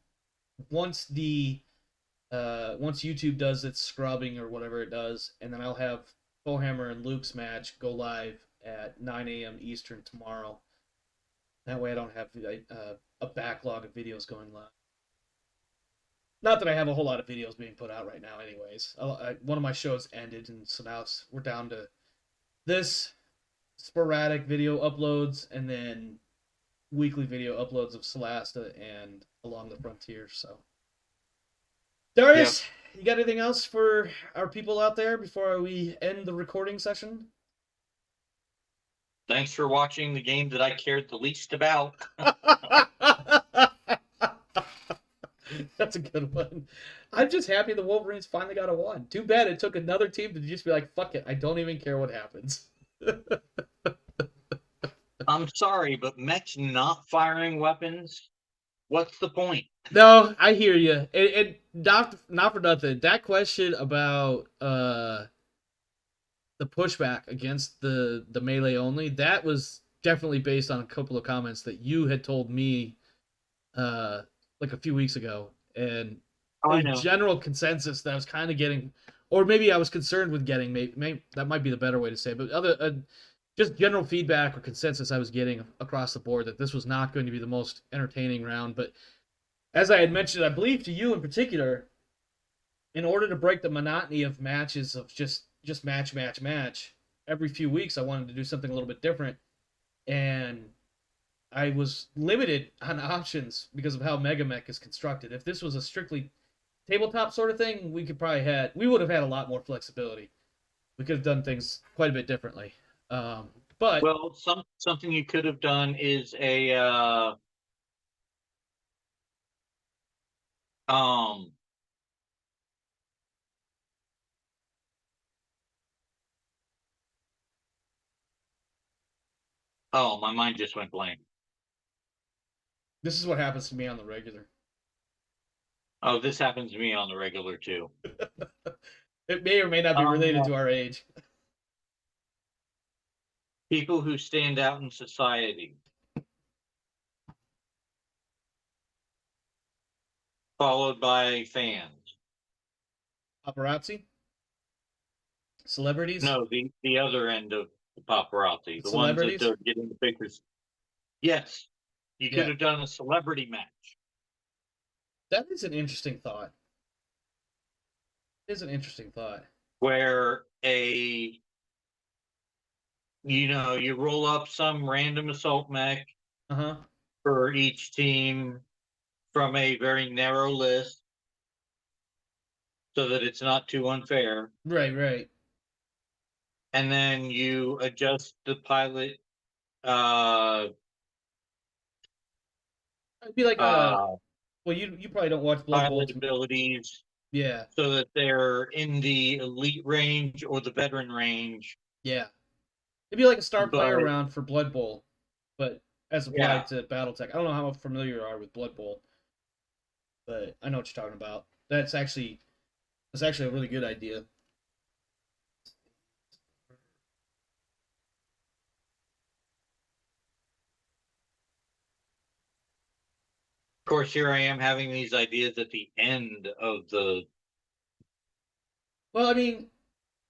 once once YouTube does its scrubbing or whatever it does, and then I'll have Hammer and Luke's match go live at 9 a.m. Eastern tomorrow. That way I don't have a backlog of videos going live. Not that I have a whole lot of videos being put out right now anyways. One of my shows ended, and so now we're down to this sporadic video uploads and then weekly video uploads of Solasta and Along the Frontier. So, Darius, You got anything else for our people out there before we end the recording session? Thanks for watching the game that I cared the least about. That's a good one. I'm just happy the Wolverines finally got a win. Too bad it took another team to just be like, fuck it, I don't even care what happens. I'm sorry, but mechs not firing weapons, what's the point? No, I hear you. And not for nothing. That question about the pushback against the melee only, that was definitely based on a couple of comments that you had told me like a few weeks ago. And I a know. general consensus that I was kind of getting, or maybe I was concerned with getting. Maybe that might be the better way to say it, but just general feedback or consensus I was getting across the board that this was not going to be the most entertaining round. But as I had mentioned, I believe to you in particular, in order to break the monotony of matches of just match every few weeks, I wanted to do something a little bit different, and I was limited on options because of how Mega Mech is constructed. If this was a strictly tabletop sort of thing, we would have had a lot more flexibility. We could have done things quite a bit differently. But Well, something you could have done is a um oh, my mind just went blank. this is what happens to me on the regular. Oh, this happens to me on the regular too. It may or may not be related to our age. People who stand out in society, followed by fans. Paparazzi, celebrities, No, the other end of the paparazzi, the ones that celebrities. are getting the pictures. Yes, you could Yeah, have done a celebrity match that is an interesting thought. It is an interesting thought. where you roll up some random assault mech Uh huh. for each team from a very narrow list so that it's not too unfair. Right, right. And then you adjust the pilot uh It'd be like uh well, you probably don't watch Blood Bowl. pilot abilities Yeah, so that they're in the elite range or the veteran range. yeah. It'd be like a star player But round for Blood Bowl, but as yeah, applied to BattleTech. I don't know how familiar you are with Blood Bowl, but I know what you're talking about. That's actually a really good idea. of course, here I am having these ideas at the end of the. Well, I mean,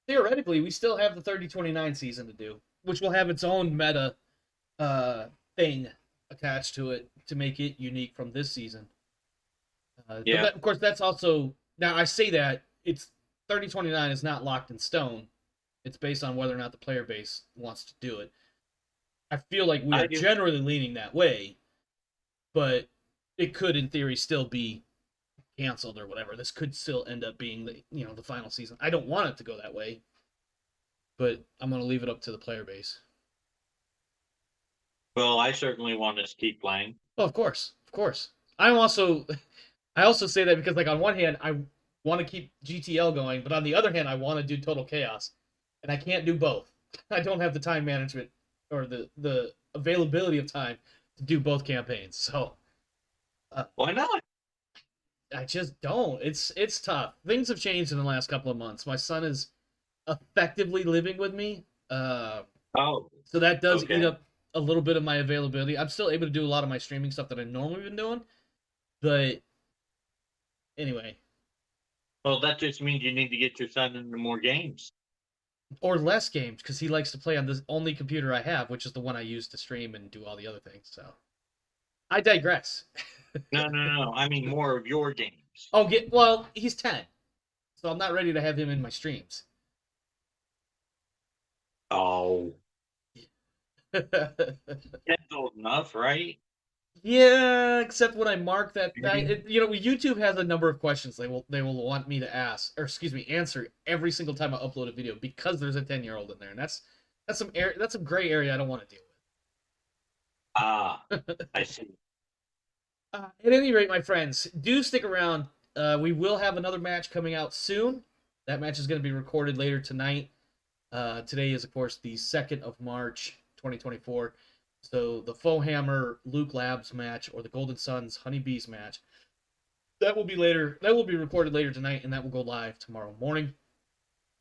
theoretically, we still have the 30-29 season to do, which will have its own meta thing attached to it to make it unique from this season. But Yeah, of course, that's also now I say that it's 30-29 is not locked in stone. It's based on whether or not the player base wants to do it. I feel like we I are do. generally leaning that way, but it could, in theory, still be canceled or whatever. This could still end up being the final season. I don't want it to go that way, but I'm going to leave it up to the player base. Well, I certainly want us to keep playing. Oh, of course, of course. I also say that because, like, on one hand, I want to keep GTL going, but on the other hand, I want to do Total Chaos, and I can't do both. I don't have the time management or the availability of time to do both campaigns. So Why not? I just don't. It's tough. Things have changed in the last couple of months. My son is effectively living with me, Oh, so that does eat okay. up a little bit of my availability. I'm still able to do a lot of my streaming stuff that I normally been doing, but anyway, Well, that just means you need to get your son into more games. or less games because he likes to play on the only computer I have, which is the one I use to stream and do all the other things. So I digress. No, no, no. I mean more of your games. Oh, he's 10, so I'm not ready to have him in my streams. Oh, that's old enough, right? Yeah, except when I mark that, Mhm. YouTube has a number of questions they will want me to answer every single time I upload a video because there's a 10-year-old in there, and that's some gray area I don't want to deal Ah, with. I see. At any rate, my friends, do stick around. We will have another match coming out soon. That match is going to be recorded later tonight. Today is, of course, the 2nd of March, 2024. So the Foehammer Luke Labs match or the Golden Suns Honeybees match that will be later. That will be recorded later tonight, and that will go live tomorrow morning.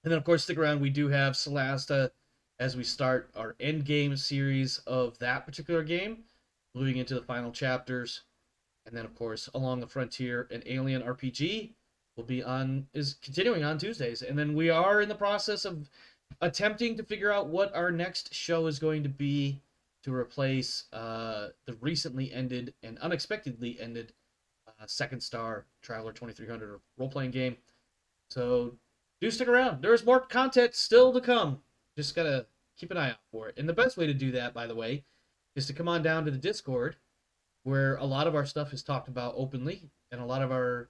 And then, of course, stick around. We do have Solasta as we start our end game series of that particular game, moving into the final chapters. And then, of course, Along the Frontier, an Alien RPG. is continuing on Tuesdays, and then we are in the process of attempting to figure out what our next show is going to be to replace the recently ended and unexpectedly ended Second Star Traveler 2300 role playing game. So do stick around. There's more content still to come. Just gotta keep an eye out for it. And the best way to do that, by the way, is to come on down to the Discord, where a lot of our stuff is talked about openly, and a lot of our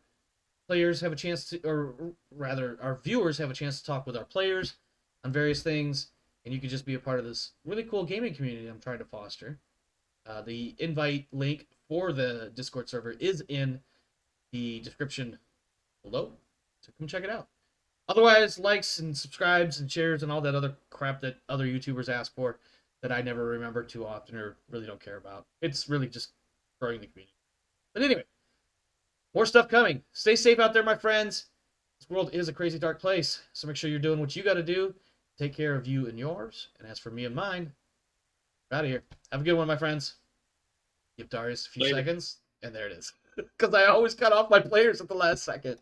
players have a chance to, or rather, our viewers have a chance to talk with our players on various things, and you can just be a part of this really cool gaming community I'm trying to foster. The invite link for the Discord server is in the description below, so come check it out. Otherwise, likes and subscribes and shares and all that other crap that other YouTubers ask for that I never remember too often or really don't care about. It's really just growing the community. But anyway, more stuff coming. Stay safe out there, my friends. This world is a crazy dark place, so make sure you're doing what you got to do. Take care of you and yours. And as for me and mine, we're out of here. Have a good one, my friends. Give Darius a few Later. seconds, and there it is. Because I always cut off my players at the last second.